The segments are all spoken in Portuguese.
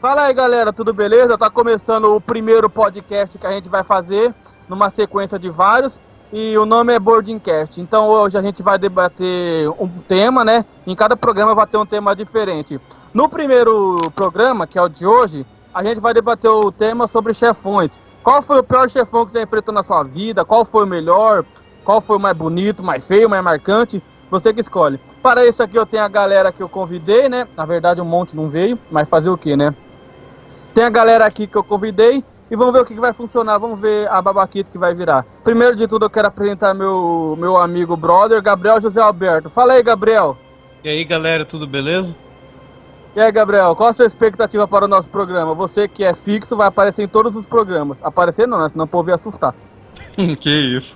Fala aí, galera, tudo beleza? Tá começando o primeiro podcast que a gente vai fazer, numa sequência de vários, e o nome é Boardingcast. Então hoje a gente vai debater um tema, né? Em cada programa vai ter um tema diferente. No primeiro programa, que é o de hoje, a gente vai debater o tema sobre chefões. Qual foi o pior chefão que você enfrentou na sua vida? Qual foi o melhor? Qual foi o mais bonito, mais feio, mais marcante? Você que escolhe. Para isso aqui eu tenho a galera que eu convidei, né? Na verdade um monte não veio, mas fazer o quê, né? Tem a galera aqui que eu convidei e vamos ver o que vai funcionar, vamos ver a babaquita que vai virar. Primeiro de tudo eu quero apresentar meu amigo brother, Gabriel José Alberto. Fala aí, Gabriel. E aí, galera, tudo beleza? E aí, Gabriel, qual a sua expectativa para o nosso programa? Você que é fixo vai aparecer em todos os programas. Aparecer não, né? Senão o povo ia assustar. Que isso.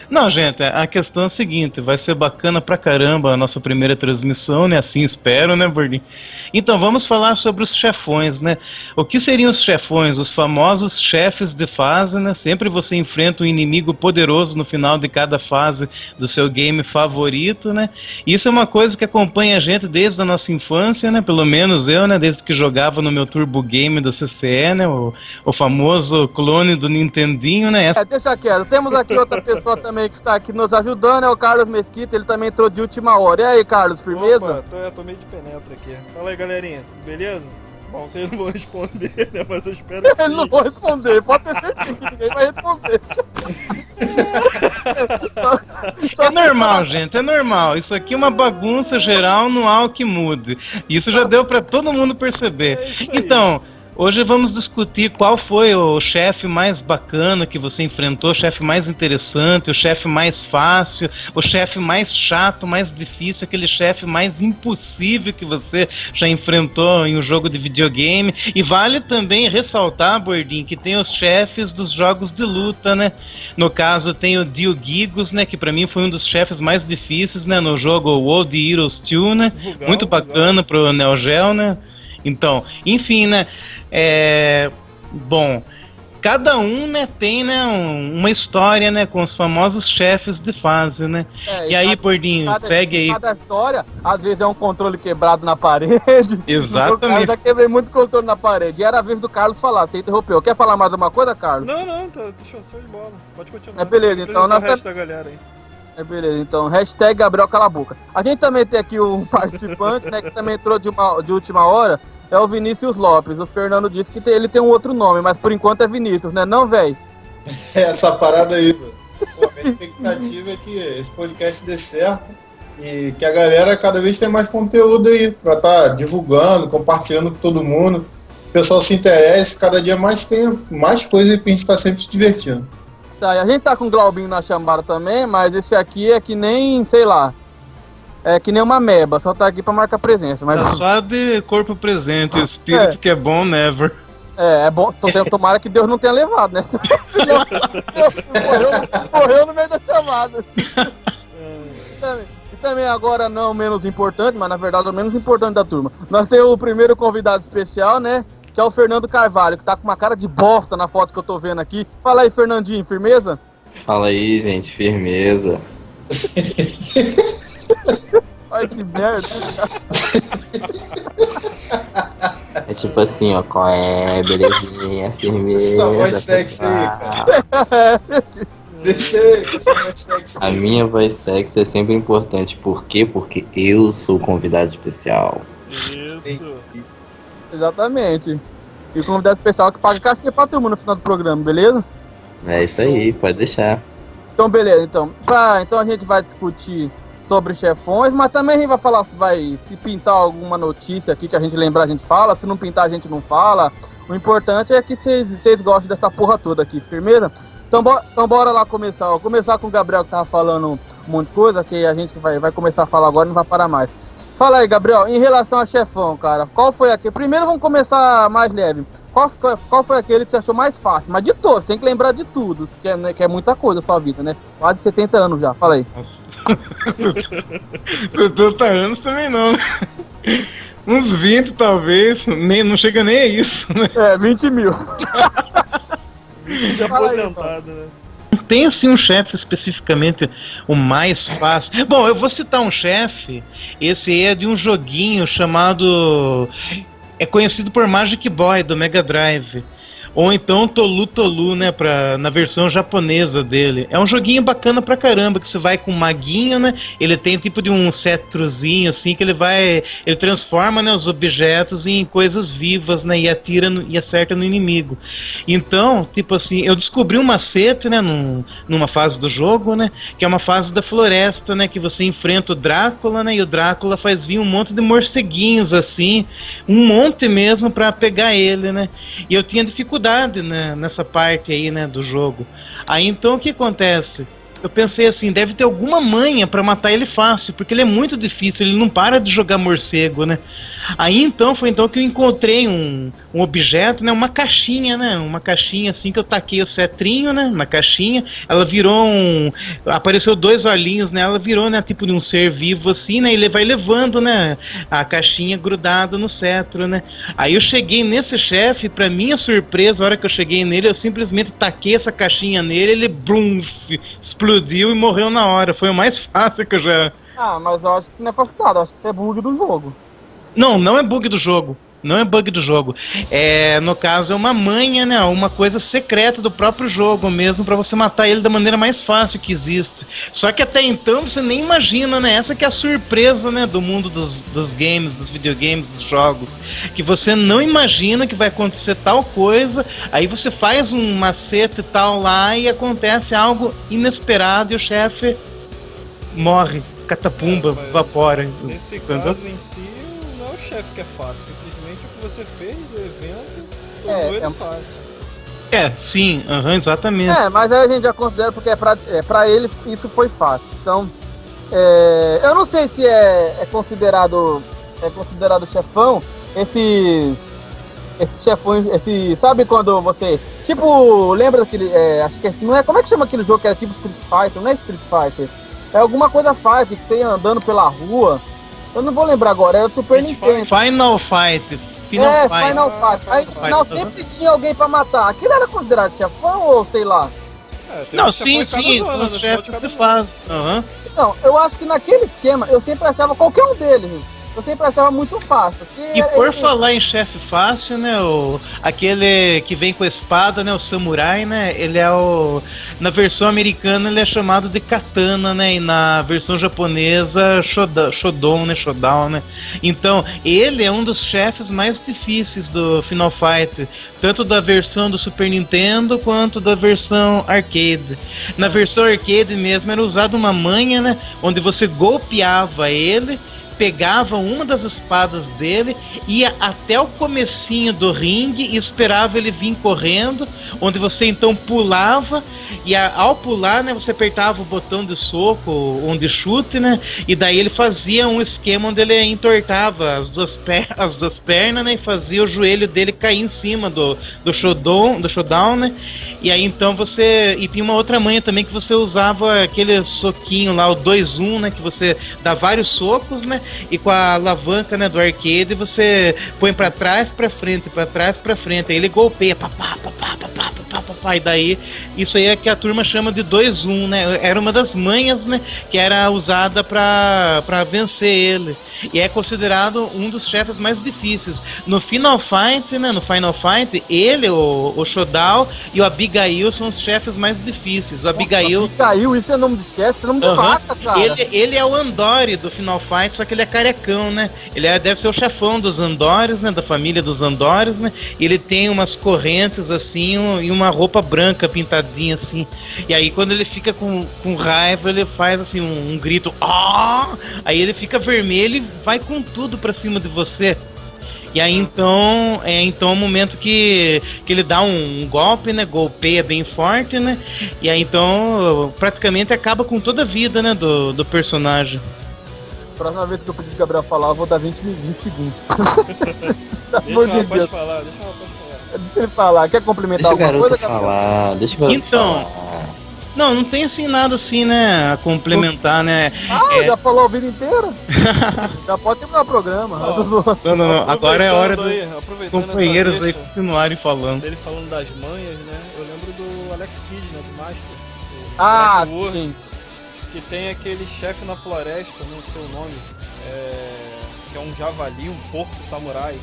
Não, gente, a questão é a seguinte, vai ser bacana pra caramba a nossa primeira transmissão, né? Assim espero, né, Bordinho? Então, vamos falar sobre os chefões, né? O que seriam os chefões? Os famosos chefes de fase, né? Sempre você enfrenta um inimigo poderoso no final de cada fase do seu game favorito, né? Isso é uma coisa que acompanha a gente desde a nossa infância, né? Pelo menos eu, né? Desde que jogava no meu Turbo Game do CCE, né? O famoso clone do Nintendinho, né? Deixa quieto. Temos aqui outra pessoa também que está aqui nos ajudando, é o Carlos Mesquita, ele também entrou de última hora. E aí, Carlos, firmeza? Opa, tô meio de penetra aqui. Fala aí, galerinha, beleza? Bom, vocês não vão responder, né? Mas eu espero que sim. Eles não vão responder, pode ter certeza que ninguém vai responder. É normal, gente, é normal. Isso aqui é uma bagunça geral, não há o que mude. Isso já deu pra todo mundo perceber. É isso aí. Então, hoje vamos discutir qual foi o chefe mais bacana que você enfrentou, o chefe mais interessante, o chefe mais fácil, o chefe mais chato, mais difícil, aquele chefe mais impossível que você já enfrentou em um jogo de videogame. E vale também ressaltar, Bordinho, que tem os chefes dos jogos de luta, né? No caso tem o Dio Gigos, né? Que pra mim foi um dos chefes mais difíceis, né? No jogo World Heroes 2, né? Legal, Muito bacana pro Neo Geo, né? Então, enfim, né? Bom, cada um, né, tem, né, uma história, né, com os famosos chefes de fase, né? E aí, Bordinho, segue aí. Cada história, às vezes é um controle quebrado na parede. Exatamente. Eu já quebrei muito controle na parede. E era a vez do Carlos falar, você interrompeu. Quer falar mais uma coisa, Carlos? Não, deixa eu show de bola. Pode continuar. É beleza, então nós nós resto da galera aí. É beleza, então, hashtag Gabriel Cala a Boca. A gente também tem aqui um participante, né, que também entrou de última hora, é o Vinícius Lopes. O Fernando disse que ele tem um outro nome, mas por enquanto é Vinícius, né, não, velho? Essa parada aí, mano. Pô, minha expectativa é que esse podcast dê certo e que a galera cada vez tenha mais conteúdo aí pra estar divulgando, compartilhando com todo mundo. O pessoal se interesse, cada dia mais tem mais coisa pra gente estar sempre se divertindo. Tá, e a gente tá com o Glaubinho na chamada também, mas esse aqui é que nem, sei lá, é que nem uma meba, só tá aqui pra marcar presença. Mas... É só de corpo presente, o espírito que é bom, never. É bom, tomara que Deus não tenha levado, né? morreu no meio da chamada. E também agora não menos importante, mas na verdade o menos importante da turma. Nós temos o primeiro convidado especial, né? Que é o Fernando Carvalho, que tá com uma cara de bosta na foto que eu tô vendo aqui. Fala aí, Fernandinho, firmeza? Fala aí, gente, firmeza. Ai, que merda. É tipo assim, ó, qual é, belezinha, firmeza. Essa voz sexy aí, cara. Deixa essa voz sexy A aí. minha voz sexy é sempre importante. Por quê? Porque eu sou o convidado especial. Isso. Exatamente. E o convidado especial que paga cachê pra turma no final do programa, beleza? É isso aí, pode deixar. Então, beleza. Então a gente vai discutir sobre chefões, mas também a gente vai falar se pintar alguma notícia aqui que a gente lembrar, a gente fala. Se não pintar, a gente não fala. O importante é que vocês gostem dessa porra toda aqui, firmeza? Então bora lá começar. Vou começar com o Gabriel que tava falando um monte de coisa, que a gente vai começar a falar agora e não vai parar mais. Fala aí, Gabriel, em relação a chefão, cara, qual foi aquele... Primeiro vamos começar mais leve. Qual foi aquele que você achou mais fácil? Mas de todos, tem que lembrar de tudo, que é muita coisa a sua vida, né? Quase 70 anos já, fala aí. Nossa. 70 anos também não, né? Uns 20 talvez, não chega nem a isso, né? 20 mil. De aposentado, né? Tem assim um chefe especificamente o mais fácil. Bom, eu vou citar um chefe. Esse é de um joguinho chamado é conhecido por Magic Boy, do Mega Drive. Ou então Tolu Tolu, né, na versão japonesa dele. É um joguinho bacana pra caramba, que você vai com um maguinho, né, ele tem tipo de um cetrozinho, assim, que ele transforma, né, os objetos em coisas vivas, né, e atira e acerta no inimigo. Então, tipo assim, eu descobri um macete, né, numa fase do jogo, né, que é uma fase da floresta, né, que você enfrenta o Drácula, né, e o Drácula faz vir um monte de morceguinhos, assim, um monte mesmo pra pegar ele, né, e eu tinha dificuldade, né, nessa parte aí, né, do jogo. Aí então o que acontece? Eu pensei assim, deve ter alguma manha pra matar ele fácil, porque ele é muito difícil, ele não para de jogar morcego, né? Aí então foi então que eu encontrei um objeto, né, uma caixinha, né, uma caixinha assim que eu taquei o cetrinho, né, na caixinha, ela virou apareceu 2 olhinhos nela, ela virou, né, tipo de um ser vivo assim, né, e ele vai levando, né, a caixinha grudada no cetro, né. Aí eu cheguei nesse chefe, pra minha surpresa, a hora que eu cheguei nele, eu simplesmente taquei essa caixinha nele, ele brum, explodiu e morreu na hora. Foi o mais fácil que eu já... Ah, mas eu acho que não é facilitado, eu acho que isso é bug do jogo. Não é bug do jogo. Não é bug do jogo. No caso, é uma manha, né? Uma coisa secreta do próprio jogo mesmo, pra você matar ele da maneira mais fácil que existe. Só que até então você nem imagina, né? Essa que é a surpresa, né? Do mundo dos games, dos videogames, dos jogos. Que você não imagina que vai acontecer tal coisa, aí você faz um macete e tal lá e acontece algo inesperado e o chefe morre, catapumba, evapora. Nesse caso em si, não é o chefe que é fácil, simplesmente o que você fez, o evento, tornou ele fácil. Sim, exatamente. Mas aí a gente já considera porque pra ele isso foi fácil. Então, eu não sei se é considerado chefão esses chefões, sabe quando você, tipo, lembra daquele, acho que não é, como é que chama aquele jogo que era tipo Street Fighter, não é Street Fighter, é alguma coisa fácil que tem andando pela rua, eu não vou lembrar agora, era o Super Nintendo. Final Fight. Final Fight. Aí no final sempre tinha alguém pra matar. Aquilo era considerado chefão ou sei lá? Não, sim, são os chefes de fase. Então, eu acho que naquele esquema eu sempre achava qualquer um deles. Eu sempre achava muito fácil. E por falar em chefe fácil, né, aquele que vem com a espada, né, o samurai, né, ele é na versão americana ele é chamado de katana, né, e na versão japonesa Shodown, né. Então, ele é um dos chefes mais difíceis do Final Fight, tanto da versão do Super Nintendo quanto da versão arcade. Na versão arcade mesmo era usada uma manha, né, onde você golpeava ele, pegava uma das espadas dele, ia até o comecinho do ringue e esperava ele vir correndo, onde você então pulava, e ao pular, né, você apertava o botão de soco ou de chute, né, e daí ele fazia um esquema onde ele entortava as duas pernas, né, e fazia o joelho dele cair em cima do showdown, né, e aí então e tinha uma outra manha também que você usava aquele soquinho lá, o 2-1, né, que você dá vários socos, né, e com a alavanca, né, do arcade você põe pra trás, pra frente, aí ele golpeia, e daí isso aí é que a turma chama de 2-1, né, era uma das manhas, né, que era usada pra vencer ele, e é considerado um dos chefes mais difíceis. No Final Fight, né, ele, o Shodown e o Abigail são os chefes mais difíceis. O Abigail, isso é nome de chefe, é nome de faca, cara. Ele é o Andori do Final Fight, só que ele é carecão, né? Ele deve ser o chefão dos Andores, né? Da família dos Andores, né? E ele tem umas correntes assim e uma roupa branca pintadinha assim. E aí quando ele fica com raiva, ele faz assim um grito. Aí ele fica vermelho e vai com tudo pra cima de você. E aí então o momento que ele dá um golpe, né? Golpeia bem forte, né? E aí então praticamente acaba com toda a vida, né? Do personagem. Próxima vez que eu pedir o Gabriel falar, eu vou dar 20 segundos. Deixa o rapaz falar. Deixa ele falar. Quer complementar alguma coisa, Gabriel? Deixa o garoto falar. Não tem assim nada assim, né, a complementar, né. Já falou a vida inteira? Já pode terminar o programa. Não, agora é hora dos companheiros aí continuarem falando. Ele falando das manhas, né, eu lembro do Alex Kidd, né, do Master. Sim. Que tem aquele chefe na floresta, não sei o nome, que é um javali, um porco samurai.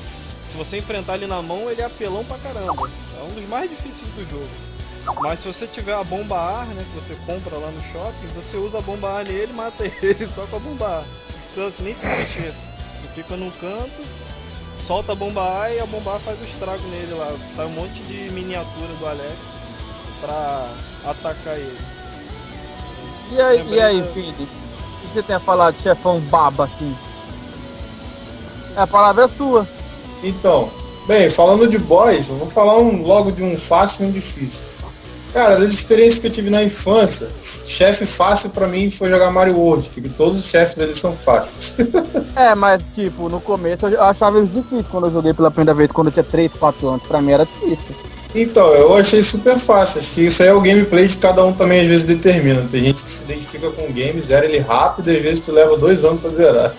se você enfrentar ele na mão, ele é apelão pra caramba. É um dos mais difíceis do jogo. Mas se você tiver a bomba ar, né, que você compra lá no shopping, você usa a bomba ar nele e mata ele só com a bomba ar. Não precisa nem se mexer. Você fica num canto, solta a bomba ar e a bomba ar faz o estrago nele lá. Sai um monte de miniatura do Alex pra atacar ele. E aí, Vini? O que você tem a falar de chefão baba assim? A palavra é sua. Então, bem, falando de boss, eu vou falar logo de um fácil e um difícil. Cara, das experiências que eu tive na infância, chefe fácil pra mim foi jogar Mario World, porque todos os chefes deles são fáceis. Mas tipo, no começo eu achava isso difícil quando eu joguei pela primeira vez, quando eu tinha 3, 4 anos. Pra mim era difícil. Então, eu achei super fácil. Acho que isso aí é o gameplay de cada um também, às vezes determina. Tem gente que se identifica com o game, zera ele rápido e às vezes tu leva 2 anos pra zerar.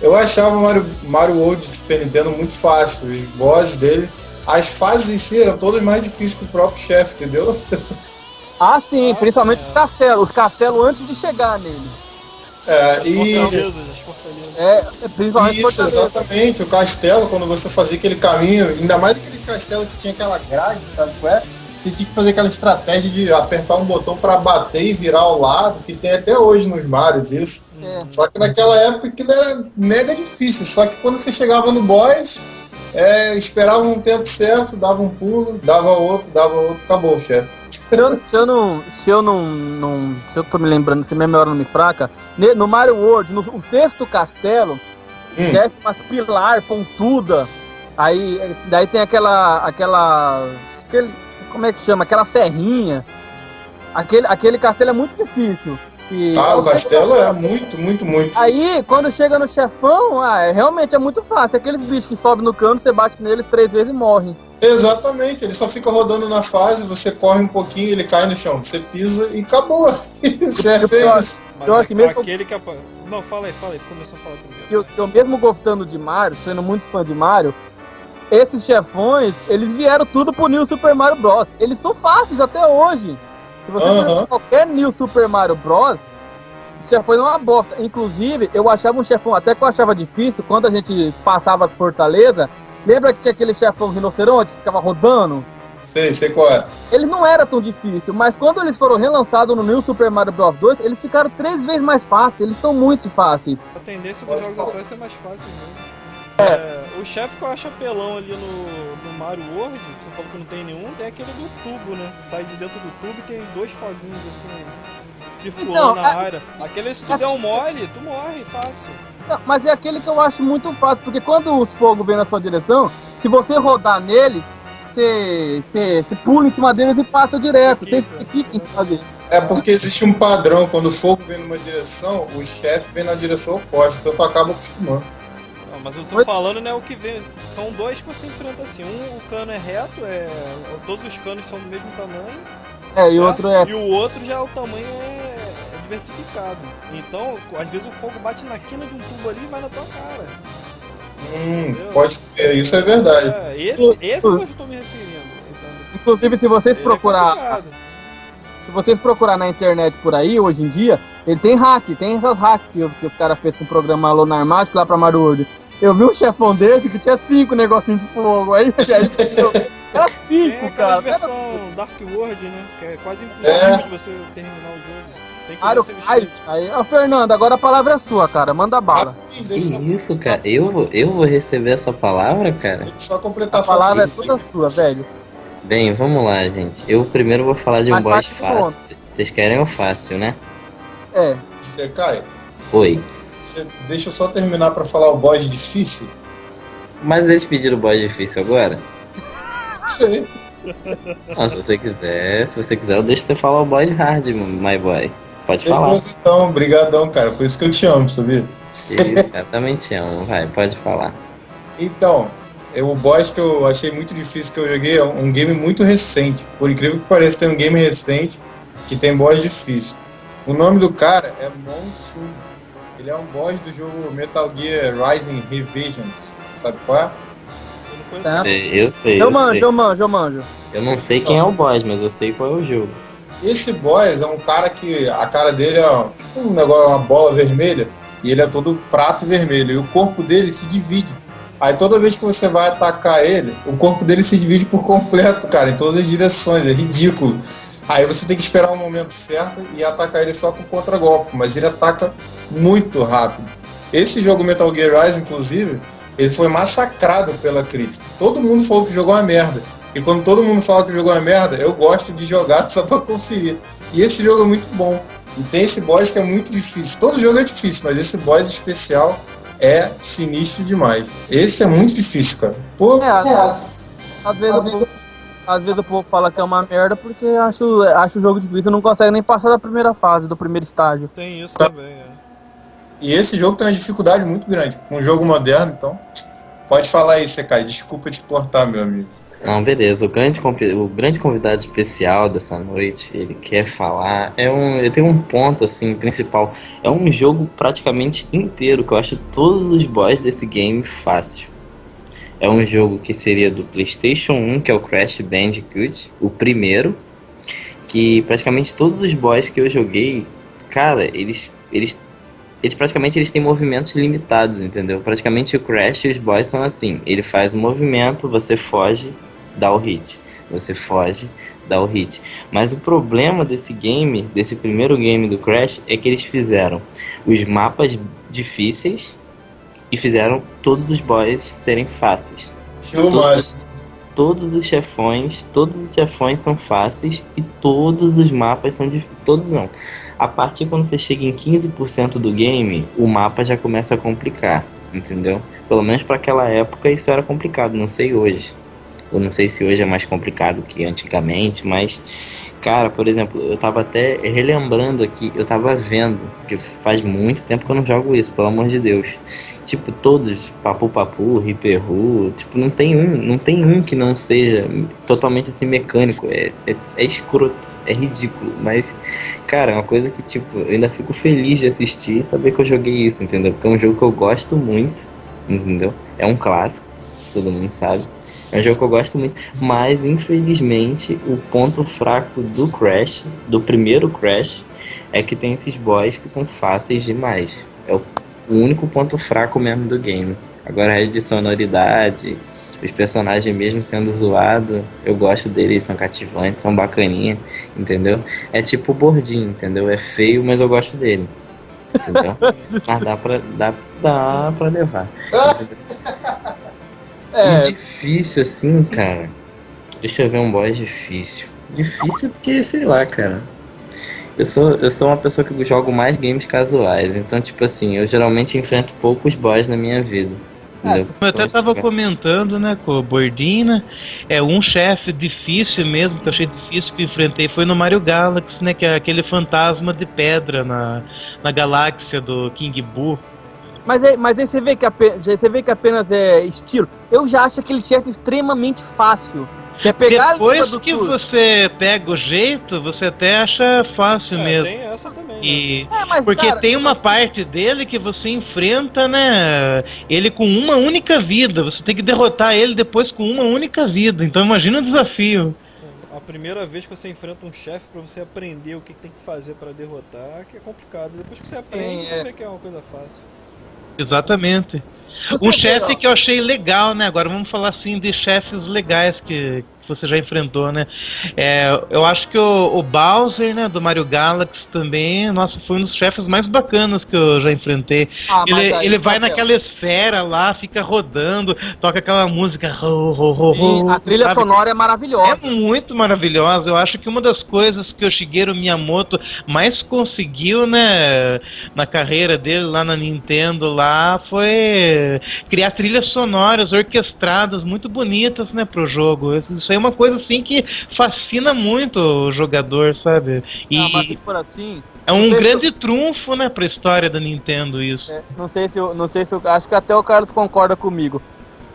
Eu achava Mario World de Super Nintendo muito fácil. Os bosses dele, as fases em si eram todas mais difíceis que o próprio chefe, entendeu? Ah, sim, principalmente os castelos. Os castelos antes de chegar nele. Principalmente isso, exatamente. O castelo, quando você fazia aquele caminho, ainda mais aquele castelo que tinha aquela grade, sabe qual é? Você tinha que fazer aquela estratégia de apertar um botão pra bater e virar ao lado, que tem até hoje nos Marios isso. Só que naquela época aquilo era mega difícil. Só que quando você chegava no boss, esperava um tempo certo, dava um pulo, dava outro, acabou o chefe. Se eu tô me lembrando, se minha memória não me fraca, no Mario World, no sexto castelo, desce umas pilar pontuda, daí tem como é que chama? Aquela serrinha. Aquele castelo é muito difícil. O castelo é muito. Aí, quando chega no chefão, realmente é muito fácil. Aqueles bichos que sobem no canto, você bate neles 3 vezes e morrem. Exatamente, ele só fica rodando na fase, você corre um pouquinho, ele cai no chão, você pisa e acabou. Você fez. Aquele que Não, fala aí, começou a falar primeiro. Eu mesmo gostando de Mario, sendo muito fã de Mario, esses chefões, eles vieram tudo pro New Super Mario Bros. Eles são fáceis até hoje. Se você pegar qualquer New Super Mario Bros, o chefão é uma bosta. Inclusive, eu achava um chefão, até que eu achava difícil, quando a gente passava as fortalezas. Lembra que tinha aquele chefão rinoceronte que ficava rodando? Sei qual é. Ele não era tão difícil, mas quando eles foram relançados no New Super Mario Bros 2, eles ficaram 3 vezes mais fáceis, eles são muito fáceis. A tendência dos jogos atuais é ser mais fácil mesmo. O chefe que eu acho apelão ali no Mario World, você falou que não tem nenhum, tem aquele do tubo, né? Que sai de dentro do tubo e tem 2 foguinhos assim, circulando na área. Aquele, se tu der um mole, tu morre fácil. Não, mas é aquele que eu acho muito fácil, porque quando os fogos vêm na sua direção, se você rodar neles, você pula em cima deles e passa direto. Tem que fazer. É porque existe um padrão, quando o fogo vem numa direção, o chefe vem na direção oposta, então tu acaba acostumando. Não, mas eu tô falando, né, o que vem. São 2 que você enfrenta assim. O cano é reto, todos os canos são do mesmo tamanho. E o outro E o outro já o tamanho é diversificado. Então, às vezes o fogo bate na quina de um tubo ali e vai na tua cara. Pode ser, isso é verdade. Esse que eu estou me referindo. Inclusive, se vocês procurar na internet por aí, hoje em dia, ele tem essas hacks que os caras fez com o programa Lonarmático lá pra Mario World. Eu vi um chefão desse que tinha 5 negocinhos de fogo, aí era 5, cara. Versão Dark World, né? Que é quase impossível de você terminar o jogo. Tem que aí, Fernando, agora a palavra é sua, cara. Manda bala. Que isso, cara? Eu vou receber essa palavra, cara? Só completar a palavra é toda sua, velho. Bem, vamos lá, gente. Eu primeiro vou falar de um boss fácil. Vocês querem o fácil, né? Você, Caio? Oi. Deixa eu só terminar pra falar o boss difícil. Mas eles pediram o boss difícil agora? Sei. Não, se você quiser, eu deixo você falar o boss hard, my boy. Pode falar. Então, brigadão, cara. Por isso que eu te amo, sabia? Isso, cara, também te amo. Vai, pode falar. Então, o boss que eu achei muito difícil que eu joguei é um game muito recente. Por incrível que pareça, tem um game recente que tem boss difícil. O nome do cara é Monsoon. Ele é um boss do jogo Metal Gear Rising Revisions. Sabe qual é? Eu sei. Eu manjo. Eu não sei quem é o boss, mas eu sei qual é o jogo. Esse boss é um cara que a cara dele é tipo uma bola vermelha e ele é todo prato e vermelho. E o corpo dele se divide Aí toda vez que você vai atacar ele, o corpo dele se divide por completo, cara, em todas as direções, é ridículo. Aí você tem que esperar o momento certo e atacar ele só com contragolpe, mas ele ataca muito rápido. Esse jogo Metal Gear Rise, inclusive, ele foi massacrado pela crítica. Todo mundo falou que jogou uma merda. E quando todo mundo fala que jogou uma merda, eu gosto de jogar só pra conferir. E esse jogo é muito bom. E tem esse boss que é muito difícil. Todo jogo é difícil, mas esse boss especial é sinistro demais. Esse é muito difícil, cara. Pô, Às vezes o povo fala que é uma merda porque acha o jogo difícil e não consegue nem passar da primeira fase, do primeiro estágio. Tem isso também, é. E esse jogo tem uma dificuldade muito grande. Um jogo moderno, então. Pode falar aí, Sekai. Desculpa te cortar, meu amigo. Não, beleza. O grande convidado especial dessa noite, ele quer falar. Ele tem um ponto assim principal. É um jogo praticamente inteiro que eu acho todos os boss desse game fácil. É um jogo que seria do PlayStation 1, que é o Crash Bandicoot, o primeiro. Que praticamente todos os boss que eu joguei, cara, eles praticamente têm movimentos limitados, entendeu? Praticamente o Crash e os boss são assim. Ele faz um movimento, você foge, dá o hit. Você foge, dá o hit. Mas o problema desse primeiro game do Crash, é que eles fizeram os mapas difíceis e fizeram todos os boss serem fáceis. Todos os chefões são fáceis e todos os mapas são difíceis. Todos não. A partir quando você chega em 15% do game, o mapa já começa a complicar, entendeu? Pelo menos para aquela época isso era complicado, não sei hoje. Eu não sei se hoje é mais complicado que antigamente, mas, cara, por exemplo, eu tava até relembrando aqui, eu tava vendo, que faz muito tempo que eu não jogo isso, pelo amor de Deus. Tipo, todos, Papu Papu, Ripperoo, tipo, não tem um que não seja totalmente assim mecânico, é escroto, é ridículo, mas, cara, é uma coisa que, tipo, eu ainda fico feliz de assistir e saber que eu joguei isso, entendeu? Porque é um jogo que eu gosto muito, entendeu? É um clássico, todo mundo sabe. É um jogo que eu gosto muito, mas infelizmente o ponto fraco do Crash, do primeiro Crash, é que tem esses boss que são fáceis demais. É o único ponto fraco mesmo do game. Agora a de sonoridade, os personagens mesmo sendo zoados, eu gosto deles, são cativantes, são bacaninha, entendeu? É tipo o Bordinho, entendeu? É feio, mas eu gosto dele, entendeu? Mas dá pra levar. E difícil assim, cara. Deixa eu ver um boss difícil. Difícil porque, sei lá, cara. Eu sou uma pessoa que jogo mais games casuais. Então, tipo assim, eu geralmente enfrento poucos boss na minha vida. Entendeu? Eu até tava comentando, né, com o Bordina. Um chefe difícil mesmo, que eu achei difícil, que eu enfrentei, foi no Mario Galaxy, né? Que é aquele fantasma de pedra na galáxia do King Boo. Mas aí você vê que apenas é estilo. Eu já acho aquele chefe extremamente fácil. Depois que você pega o jeito, você até acha fácil mesmo. Tem essa também, porque cara, tem uma parte dele que você enfrenta, né? Ele com uma única vida. Você tem que derrotar ele depois com uma única vida. Então imagina o desafio. A primeira vez que você enfrenta um chefe, pra você aprender o que tem que fazer pra derrotar, que é complicado. Depois que você aprende, você vê que é uma coisa fácil. Exatamente. Um chefe que eu achei legal, né? Agora vamos falar assim de chefes legais que você já enfrentou, né? Eu acho que o Bowser, né, do Mario Galaxy também, nossa, foi um dos chefes mais bacanas que eu já enfrentei. Ele vai naquela esfera lá, fica rodando, toca aquela música. A trilha sonora é maravilhosa. É muito maravilhosa. Eu acho que uma das coisas que o Shigeru Miyamoto mais conseguiu, né, na carreira dele lá na Nintendo lá, foi criar trilhas sonoras orquestradas muito bonitas, né, pro jogo. Isso aí é uma coisa assim que fascina muito o jogador, sabe? Mas por assim, é um grande trunfo, né, pra história da Nintendo isso. Não sei se eu acho que até o Carlos concorda comigo.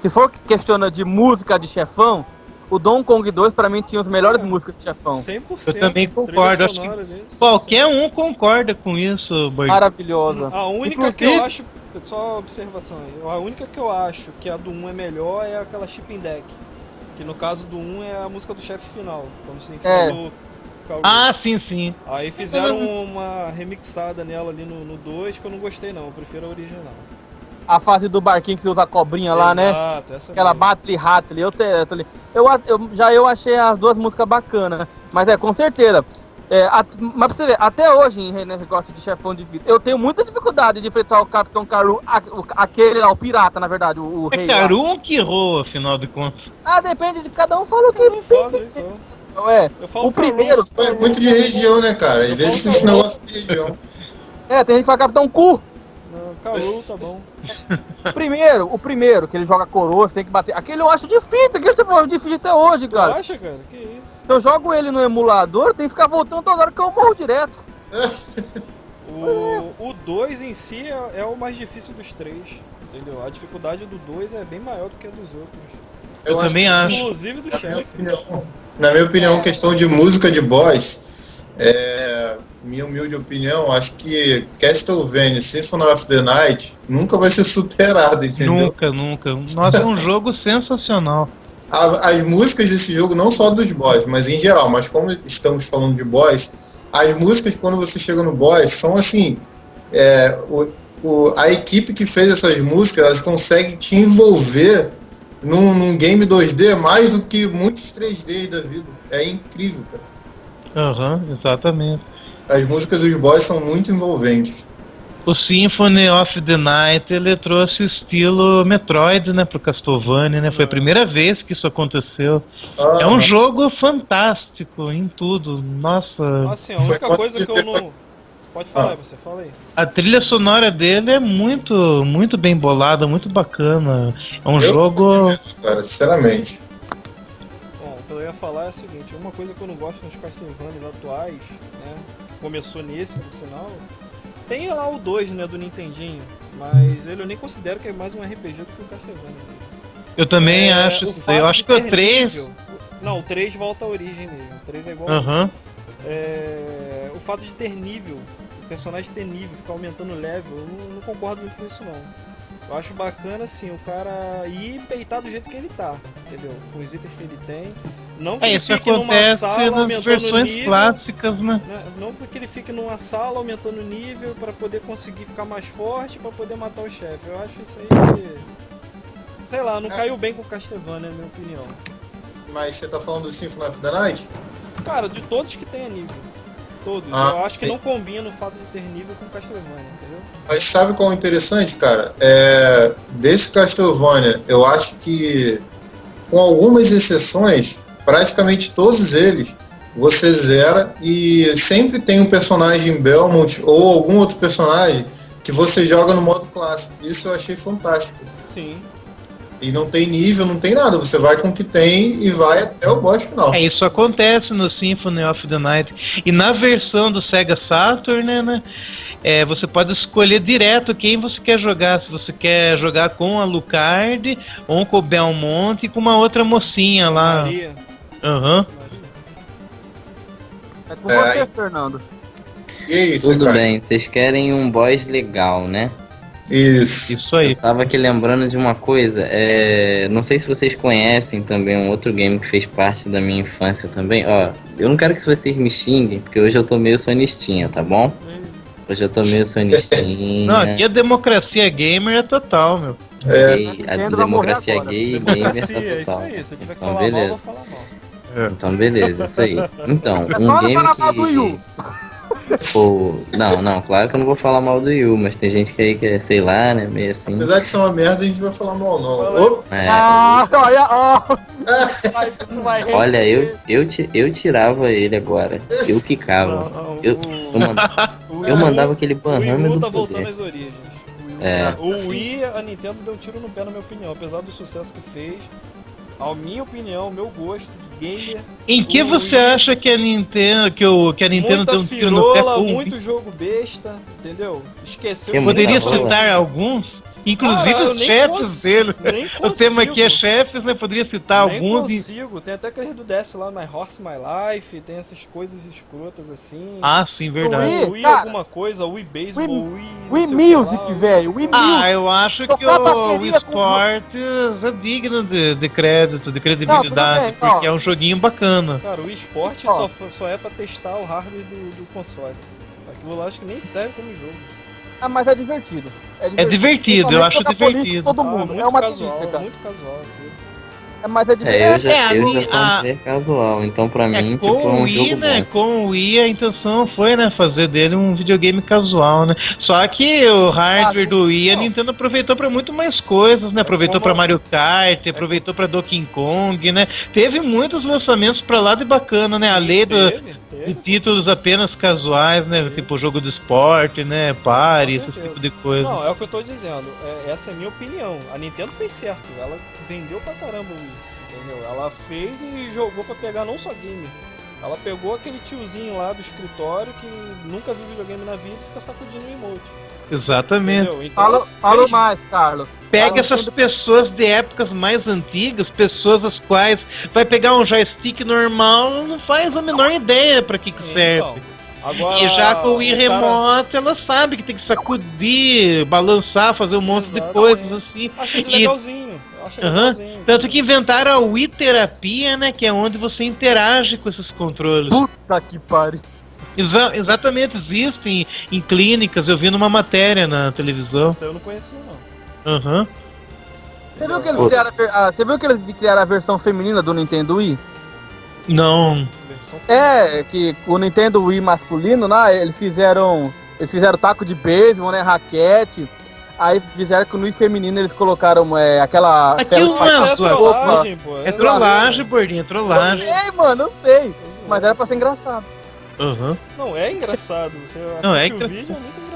Se for questiona de música de chefão, o Donkey Kong 2 pra mim tinha as melhores músicas de chefão. 100%. Eu também concordo. Acho que qualquer um concorda com isso, Borg. Maravilhosa. A única que eu acho, só observação aí, a única que eu acho que a do 1 é melhor é aquela Shipping Deck. Que no caso do 1 é a música do chefe final, quando você enfrenta o sim. Aí fizeram uma remixada nela ali no 2 que eu não gostei não, eu prefiro a original. A fase do barquinho que você usa a cobrinha lá, né? Exato, essa Aquela mesmo. Battle Hat ali. Eu achei as duas músicas bacanas. Mas com certeza. Mas pra você ver, até hoje, em negócio de chefão difícil, eu tenho muita dificuldade de enfrentar o Capitão Karoo, aquele lá, o pirata, na verdade, o É rei lá. Karoo ou Kiro, afinal de contas? Depende de cada um, fala o que Eu não falo isso, não. Eu falo o primeiro... É muito de região, né, cara? Às vezes esse negócio de região. tem gente que fala Capitão Cu. Não, Karoo, tá bom. O primeiro, que ele joga coroa, você tem que bater. Aquele eu acho difícil, aquele é difícil até hoje, Tu cara. acha, cara? Que isso? Se eu jogo ele no emulador, tem que ficar voltando toda hora que eu morro direto. O 2 em si é o mais difícil dos três, entendeu? A dificuldade do 2 é bem maior do que a dos outros. Eu também que, acho. Inclusive do chefe. Na minha opinião, questão de música de boss, minha humilde opinião, acho que Castlevania Symphony of the Night nunca vai ser superado, entendeu? Nunca. Nossa, é um jogo sensacional. As músicas desse jogo, não só dos boss, mas em geral, mas como estamos falando de boss, as músicas quando você chega no boss são assim, a equipe que fez essas músicas, elas conseguem te envolver num game 2D mais do que muitos 3D da vida. É incrível, cara. Exatamente. As músicas dos boss são muito envolventes. O Symphony of the Night, ele trouxe o estilo Metroid, né, pro Castlevania, né? Foi a primeira vez que isso aconteceu. É um jogo fantástico em tudo. Nossa. Assim, a única coisa que eu não... Pode falar, você fala aí. A trilha sonora dele é muito, muito bem bolada, muito bacana. É um jogo... Cara, sinceramente. Bom, o que eu ia falar é o seguinte, uma coisa que eu não gosto nos Castlevanias atuais, né, que começou nesse, por sinal, tem lá o 2, né, do Nintendinho, mas ele eu nem considero que é mais um RPG do que o Castlevania. Eu também acho isso daí. Eu acho que o 3... Não, o 3 volta à origem mesmo, o 3 é igual o fato de ter nível, o personagem ter nível, ficar aumentando o level, eu não concordo muito com isso não. Eu acho bacana assim, o cara ir peitar do jeito que ele tá, entendeu? Com os itens que ele tem. Não que ele isso fique numa acontece sala nas versões nível, clássicas, né? Não porque ele fique numa sala aumentando o nível pra poder conseguir ficar mais forte, pra poder matar o chefe. Eu acho isso aí, sei lá, não caiu bem com o Castlevania, na minha opinião. Mas você tá falando do Symphony of the Night? Cara, de todos que tem nível. Todos. Eu acho que não combina o fato de ter nível com Castlevania, entendeu? Mas sabe qual é o interessante, cara? Desse Castlevania, eu acho que, com algumas exceções, praticamente todos eles, você zera e sempre tem um personagem Belmont ou algum outro personagem que você joga no modo clássico. Isso eu achei fantástico. Sim. E não tem nível, não tem nada. Você vai com o que tem e vai até o boss final. Isso acontece no Symphony of the Night. E na versão do Sega Saturn, né? Você pode escolher direto quem você quer jogar. Se você quer jogar com a Lucard, ou com o Belmont e com uma outra mocinha lá. Maria. É com você, Fernando. E aí, Tudo cara? bem, vocês querem um boss legal, né? Isso aí. Eu tava aqui lembrando de uma coisa, não sei se vocês conhecem também um outro game que fez parte da minha infância também. Ó, eu não quero que vocês me xinguem, porque hoje eu tô meio sonistinha, tá bom? Hoje eu tô meio sonistinha. Não, aqui a democracia gamer é total, meu. A democracia gay e gamer tá total. Isso aí, se tiver que Então, falar beleza. mal, eu vou falar mal. Então, beleza, isso aí. Então, É só um não game falar mal do que... Yu. Pô, não, claro que eu não vou falar mal do Yu, mas tem gente que aí que é, sei lá, né, meio assim. Apesar de ser uma merda, a gente vai falar mal não. Olha, Olha, eu tirava ele agora. Eu quicava. Eu mandava aquele O Banhame Wii do tá voltando poder. às origens. É. O Wii, a Nintendo deu um tiro no pé, na minha opinião. Apesar do sucesso que fez, a minha opinião, meu gosto de gamer... Em que você acha que a Nintendo, que a Nintendo muita deu um tiro no pé firola, com o Wii? muito jogo besta, entendeu? Esqueceu... Que Poderia muita rola. citar alguns? Inclusive eu os nem chefes dele. nem O tema aqui é consigo. chefes, né? Poderia citar Nem alguns. consigo. Tem até aquele do DS lá, My Horse, My Life, tem essas coisas escrotas assim. Ah, sim, verdade. Wii, Wii cara, alguma coisa, Wii Baseball, Wii... Wii não sei o que Music, lá, velho. Wii Ah, Music. eu acho que Tocar o bateria Esportes é digno de crédito, de credibilidade, Não, tudo bem, porque é um joguinho bacana. Cara, o esporte só é pra testar o hardware do console. Aquilo lá acho que nem serve como jogo. Ah, mas é divertido. É divertido, eu acho divertido. Todo mundo. muito É uma casual, delícia, cara. muito casual. Mas é Eu divertido. já, eu já sou a- um player casual, então pra mim, com tipo, é o um Wii, jogo né? bom. Com o Wii a intenção foi, né, fazer dele um videogame casual, né? Só que o hardware do Wii a não. Nintendo aproveitou pra muito mais coisas, né? Aproveitou como- pra Mario Kart, aproveitou pra Donkey Kong, né? Teve muitos lançamentos pra lá de bacana, né? Além de títulos apenas casuais, né? Tipo jogo de esporte, né? Party, esse certeza. tipo de coisas. Não, é o que eu tô dizendo. Essa é a minha opinião. A Nintendo fez certo. Ela vendeu pra caramba o Wii. Entendeu? Ela fez e jogou pra pegar não só game. Ela pegou aquele tiozinho lá do escritório que nunca viu videogame na vida e fica sacudindo o emote. Exatamente. Entendeu? Então, Fala mais, Carlos. Pega Fala essas tudo- pessoas de épocas mais antigas, pessoas as quais vai pegar um joystick normal, não faz a menor ideia pra que serve. Então, agora, E já com o Wii cara- Remote, ela sabe que tem que sacudir, balançar, fazer um monte de Exatamente. coisas assim. Achei ele E- legalzinho. Eu achei Aham. legalzinho. Tanto que inventaram a Wii Terapia, né? Que é onde você interage com esses controles. Puta que pariu. Exatamente, existem em clínicas. Eu vi numa matéria na televisão. Isso eu não conhecia, não. Aham. Você viu que eles criaram você viu que eles criaram a versão feminina do Nintendo Wii? Não. Versão É, que o Nintendo Wii masculino, né, eles fizeram taco de beisebol, né, raquete. Aí fizeram que no Wii feminino eles colocaram aquela... Aquilo não é é zoação. trollagem, pô. É trollagem, Bordinho, é trollagem. Ei, mano, eu sei. Mas era pra ser engraçado. Aham. Não, é engraçado. Você Não, é assiste o vídeo, engraçado. é muito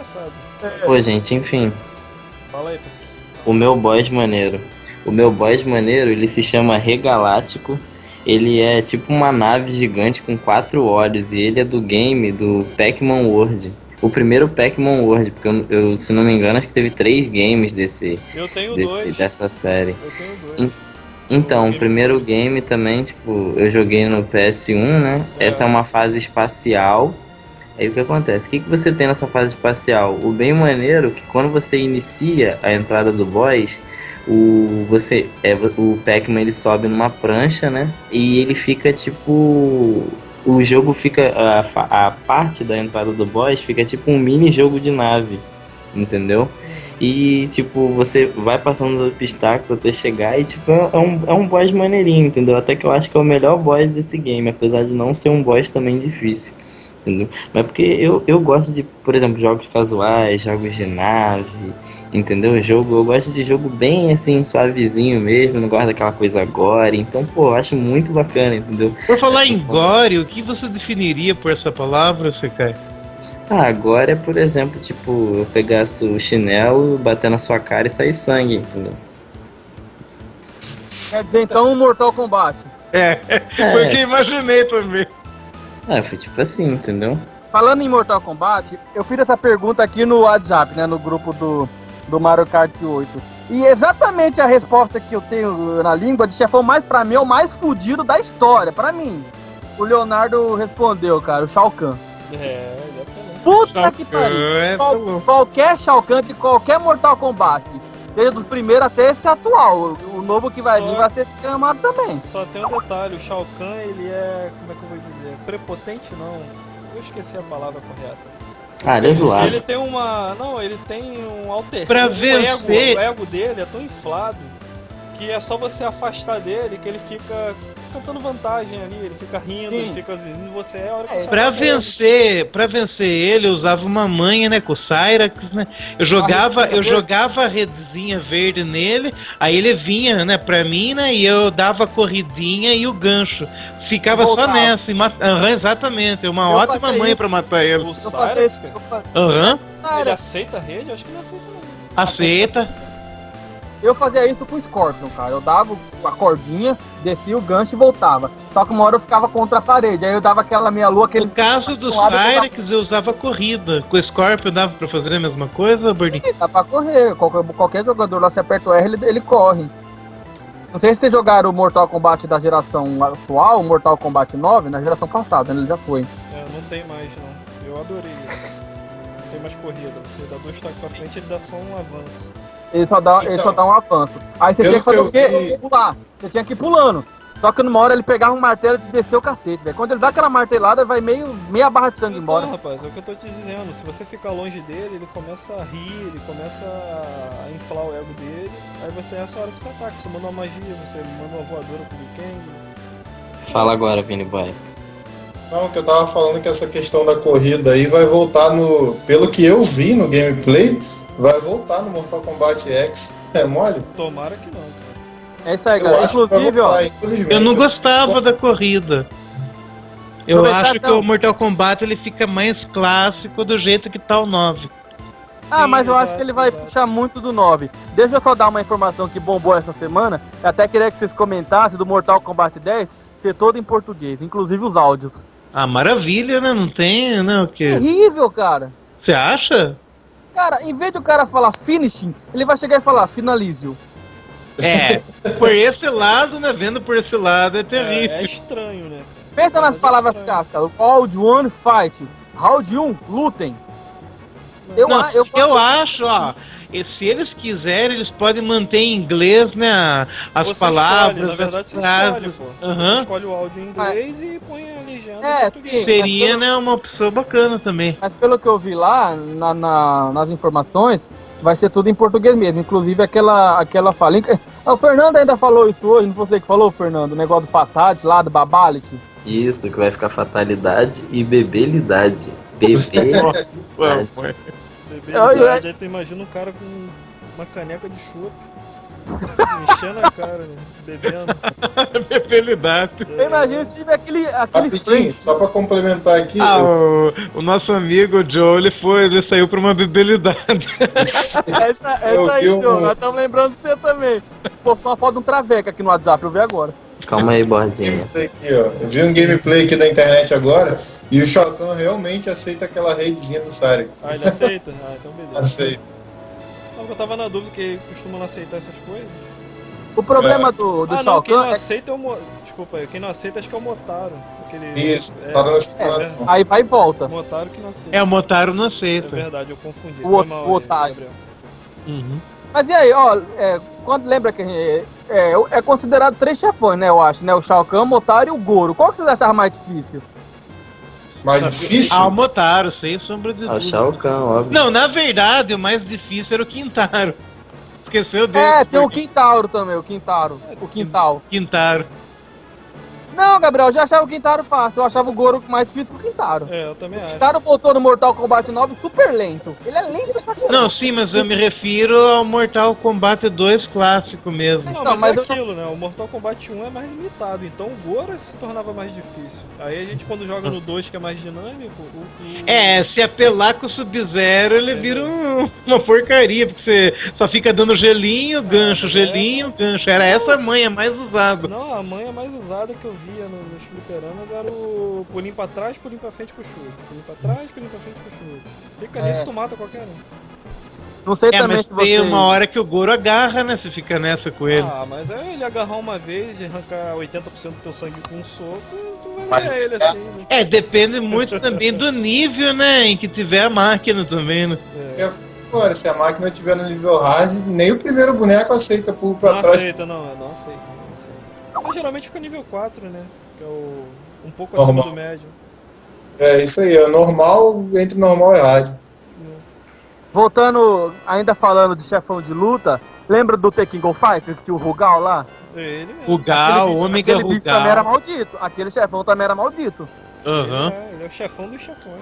engraçado. Pô, gente, enfim, Fala aí, pessoal. o meu boss maneiro. O meu boss maneiro, ele se chama Regaláctico. Ele é tipo uma nave gigante com 4 olhos e ele é do game do Pac-Man World. O primeiro Pac-Man World, porque eu, se não me engano, acho que teve 3 games Eu tenho dois. dessa série. Eu tenho dois. Então, o primeiro game também, tipo, eu joguei no PS1, né? Essa é uma fase espacial. Aí o que acontece? O que você tem nessa fase espacial? O bem maneiro é que quando você inicia a entrada do boss, o Pac-Man ele sobe numa prancha, né? E ele fica tipo... O jogo fica... A parte da entrada do boss fica tipo um mini jogo de nave, entendeu? E, tipo, você vai passando os obstáculos até chegar e, tipo, é um boss maneirinho, entendeu? Até que eu acho que é o melhor boss desse game, apesar de não ser um boss também difícil, entendeu? Mas porque eu gosto de, por exemplo, jogos casuais, jogos de nave, entendeu? Eu gosto de jogo bem, assim, suavezinho mesmo, não gosto daquela coisa gore. Então, pô, eu acho muito bacana, entendeu? Por falar em gore, o que você definiria por essa palavra, Sekai? Agora é, por exemplo, tipo, eu pegasse o chinelo, bater na sua cara e sair sangue, entendeu? Quer dizer, então, Mortal Kombat. Foi o que eu imaginei também. Foi tipo assim, entendeu? Falando em Mortal Kombat, eu fiz essa pergunta aqui no WhatsApp, né, no grupo do Mario Kart 8. E exatamente a resposta que eu tenho na língua de chefão mais pra mim é o mais fudido da história, pra mim. O Leonardo respondeu, cara, o Shao Kahn. Exatamente. Puta que pariu. Qualquer Shao Kahn de qualquer Mortal Kombat, desde o primeiro até esse atual, o novo que vai vir vai ser chamado também. Só tem um detalhe, o Shao Kahn, ele é, como é que eu vou dizer, prepotente não, eu esqueci a palavra correta. Ele é zoado. Ele tem ele tem um alter. Pra o vencer- o ego dele é tão inflado que é só você afastar dele que ele fica cantando vantagem ali, ele fica rindo, Sim. ele fica dizendo, você é a hora que você Pra vai vencer ele, eu usava uma manha, né, com o Cyrax, né? Eu jogava a redezinha verde nele, aí ele vinha, né, pra mim, né, e eu dava a corridinha e o gancho. Ficava só Voltava. nessa, exatamente, é uma Eu ótima fazia manha isso. pra matar ele. O Eu fazia Cyrax, isso, cara, ele aceita a rede? Eu acho que não aceita não. Aceita. Eu fazia isso com o Scorpion, cara. Eu dava a cordinha, descia o gancho e voltava. Só que uma hora eu ficava contra a parede. Aí eu dava aquela meia-lua, aquele... No caso do Cyrax, eu usava corrida. Com o Scorpion dava pra fazer a mesma coisa, Bordinho? Dá pra correr. Qualquer jogador lá, se aperta o R, ele corre. Não sei se vocês jogaram o Mortal Kombat da geração atual, o Mortal Kombat 9, na geração passada, né? Ele já foi. Não tem mais não, eu adorei isso. Não tem mais corrida, você dá 2 toques pra frente, ele dá só um avanço. Ele só dá um avanço. Aí você tinha que fazer o quê? Pular. Você tinha que ir pulando. Só que numa hora ele pegava um martelo e desceu o cacete, velho. Quando ele dá aquela martelada, vai meia barra de sangue embora. Não, rapaz, é o que eu tô te dizendo. Se você ficar longe dele, ele começa a rir, ele começa a inflar o ego dele. Aí você é essa hora que você ataca. Você manda uma magia, você manda uma voadora pro Liu Kang. Fala agora, Vini Boy. Não, que eu tava falando que essa questão da corrida aí vai voltar no... Pelo que eu vi no gameplay, vai voltar no Mortal Kombat X. É mole? Tomara que não, cara. É isso aí, Eu galera. acho que vai Inclusive, ó. voltar, infelizmente. Eu não gostava da corrida. Eu Aproveitar, acho que então. o Mortal Kombat ele fica mais clássico do jeito que tá o 9. Ah, Sim, mas eu acho exato, que ele vai exato. puxar muito do 9. Deixa eu só dar uma informação que bombou essa semana. Eu até queria que vocês comentassem do Mortal Kombat 10 ser todo em português, inclusive os áudios. Ah, maravilha, né? Não tem, né? O quê? Terrível, cara. Você acha? Cara, em vez de o cara falar finishing, ele vai chegar e falar finalize-o. É, por esse lado, né? Vendo por esse lado é terrível. É estranho, né? Pensa nas É palavras estranho. clássicas. Round 1, fight. Round 1, lutem. Não, eu acho, ó, e se eles quiserem, eles podem manter em inglês, né, as Você palavras, escolhe, na as verdade, você frases. escolhe, pô. Aham. Você escolhe o áudio em inglês e põe a legenda É, em português. sim. Seria, né, uma opção bacana também. Mas pelo que eu vi lá, nas informações, vai ser tudo em português mesmo. Inclusive aquela fala. O Fernando ainda falou isso hoje, não foi você que falou, Fernando? O negócio do Fatality lá, do Babality. Isso, que vai ficar fatalidade e bebelidade. Nossa, amor. Bebelidade, aí tu imagina um cara com uma caneca de chopp, enchendo a cara, né? Bebendo. Bebelidade. Eu imagino se tiver aquele Rapidinho, frente. só pra complementar aqui, Ah, o nosso amigo Joe, ele saiu pra uma bebelidade. Essa Eu aí, vi um- João, nós estamos lembrando de você também. Postou uma foto de um traveco aqui no WhatsApp, eu vi agora. Calma aí, Bordinha. gameplay aqui, ó. Eu vi um gameplay aqui da internet agora e o Shao Kahn realmente aceita aquela redezinha do Cyrix. Ah, ele aceita? Ah, então beleza. Aceita. Não, eu tava na dúvida que ele costuma não aceitar essas coisas. O problema do Ah, não, Shao quem não Kahn é aceita é o Desculpa aí, quem não aceita acho que é o Motaro. Aquele... Isso, é, tá dando é, aí vai e volta. o Motaro que não aceita. É, o Motaro não É aceita. verdade, eu confundi. O Foi mal aí, otário. Gabriel. Uhum. Mas e aí, ó, quando lembra que é considerado 3 chefões, né, eu acho, né? O Shao Kahn, o Motaro e o Goro. Qual que vocês acharam mais difícil? Mais difícil? Ah, o Motaro, sem sombra de Ah, o dúvida. Shao Kahn, óbvio. Não, na verdade, o mais difícil era o Quintaro. Esqueceu desse. É, tem o porque- Quintaro também, o Quintaro. O Quintal. Quintaro. Não, Gabriel, eu já achava o Quintaro fácil. Eu achava o Goro mais difícil que o Quintaro. É, eu também O acho. Quintaro voltou no Mortal Kombat 9 super lento. Ele é lento pra caramba. Não, sim, mas eu me refiro ao Mortal Kombat 2 clássico mesmo. Não, Então, mas mas é eu- aquilo, né? O Mortal Kombat 1 é mais limitado, então o Goro se tornava mais difícil. Aí a gente quando joga no 2 que é mais dinâmico, É, se apelar com o Sub-Zero, ele vira uma porcaria, porque você só fica dando gelinho, gancho, gelinho, gancho. Era essa a manha mais usada. Não, a manha mais usada que eu via nos fliperamas era o pulinho pra trás, pulinho pra frente com o chute. Pulinho pra trás, pulinho pra frente com o chute. Fica nisso, tu mata qualquer um. Não sei É, também mas se tem você... uma hora que o Goro agarra, né? Se fica nessa com ele. Ah, mas é ele agarrar uma vez e arrancar 80% do teu sangue com um soco, tu vai Mas- ver ele assim, né? É, depende muito também do nível, né? Em que tiver a máquina também, né? Agora, se a máquina tiver no nível hard, nem o primeiro boneco aceita pulo pra Não trás. aceita, não aceita, não aceita. Mas geralmente fica nível 4, né? Que é o um pouco Normal. acima do médio. É isso aí, é normal, entre normal e hard. Voltando, ainda falando de chefão de luta, lembra do The King of Fighters, que tinha o Rugal lá? Ele mesmo. Rugal, Ômega aquele bicho também era Rugal. maldito. Aquele chefão também era maldito. Aham. Ele é o chefão dos chefões.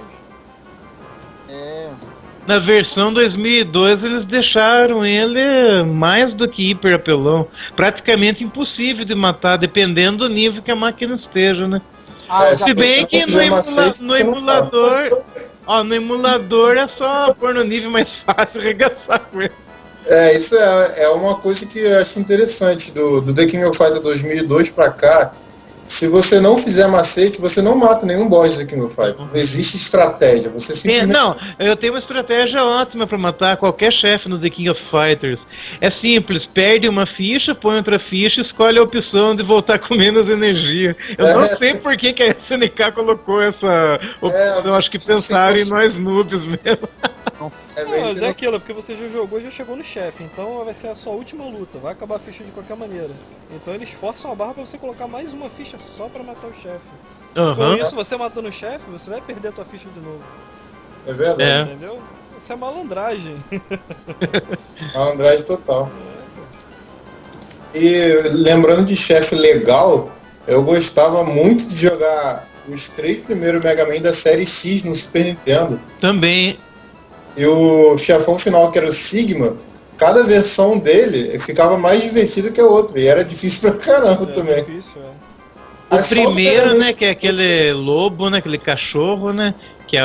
É. Na versão 2002 eles deixaram ele mais do que hiper apelão. Praticamente impossível de matar, dependendo do nível que a máquina esteja, né? É, Se bem você que não fizer macete, no você não emulador. Ó, no emulador é só pôr no nível mais fácil e arregaçar com ele. É, isso é uma coisa que eu acho interessante do The King of Fighters 2002 pra cá. Se você não fizer macete, você não mata nenhum boss do The King of Fighters. Não existe estratégia. Você simplesmente... Não, eu tenho uma estratégia ótima pra matar qualquer chefe no The King of Fighters. É simples, perde uma ficha, põe outra ficha, escolhe a opção de voltar com menos energia. Eu não sei por que a SNK colocou essa opção, acho que pensaram em nós noobs mesmo. Não Mas é aquilo, porque você já jogou e já chegou no chefe, então vai ser a sua última luta, vai acabar a ficha de qualquer maneira. Então eles forçam a barra pra você colocar mais uma ficha só pra matar o chefe. Com isso, você matando o chefe, você vai perder a tua ficha de novo. É verdade. Entendeu? Isso é malandragem. Malandragem total. E lembrando de chefe legal, eu gostava muito de jogar os 3 primeiros Mega Man da série X no Super Nintendo. Também. E o chefão final, que era o Sigma, cada versão dele ficava mais divertida que a outra. E era difícil pra caramba também. Difícil, O primeiro, né, que é aquele lobo, né, aquele cachorro, né, que é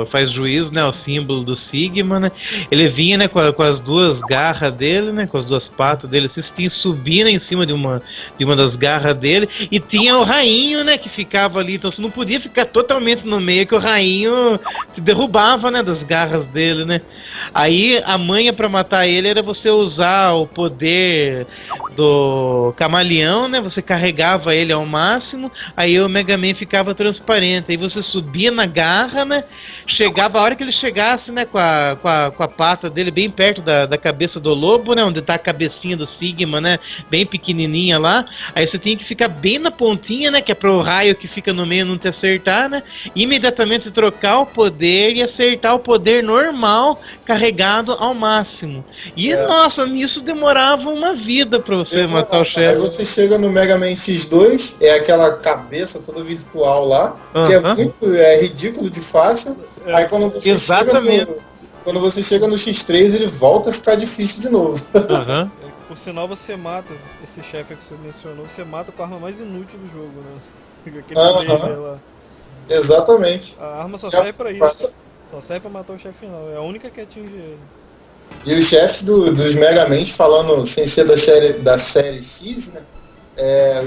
faz juízo, né, o símbolo do Sigma, né, ele vinha, né, com as 2 garras dele, né, com as 2 patas dele, assim, você tinha que subir, né, em cima de uma das garras dele, e tinha o rainho, né, que ficava ali, então você não podia ficar totalmente no meio, que o rainho te derrubava, né, das garras dele, né. Aí a manha pra matar ele era você usar o poder do camaleão, né, você carregava ele ao máximo, aí o Mega Man ficava transparente, aí você subia na garra, né, chegava, a hora que ele chegasse, né, com a pata dele bem perto da cabeça do lobo, né, onde tá a cabecinha do Sigma, né, bem pequenininha lá, aí você tinha que ficar bem na pontinha, né, que é pro raio que fica no meio não te acertar, né, imediatamente trocar o poder e acertar o poder normal carregado ao máximo. E, nossa, nisso demorava uma vida pra você matar o chefe. Aí você chega no Mega Man X2, é aquela cabeça toda virtual lá, que é muito ridículo de fácil. Aí quando você quando você chega no X3, ele volta a ficar difícil de novo. Por sinal, você mata esse chefe que você mencionou, você mata com a arma mais inútil do jogo, né? Aquele laser lá. Exatamente. A arma só serve pra isso. Só serve pra matar o chefe final. É a única que atinge ele. E os chefes dos Mega Man, falando sem ser da série X, né?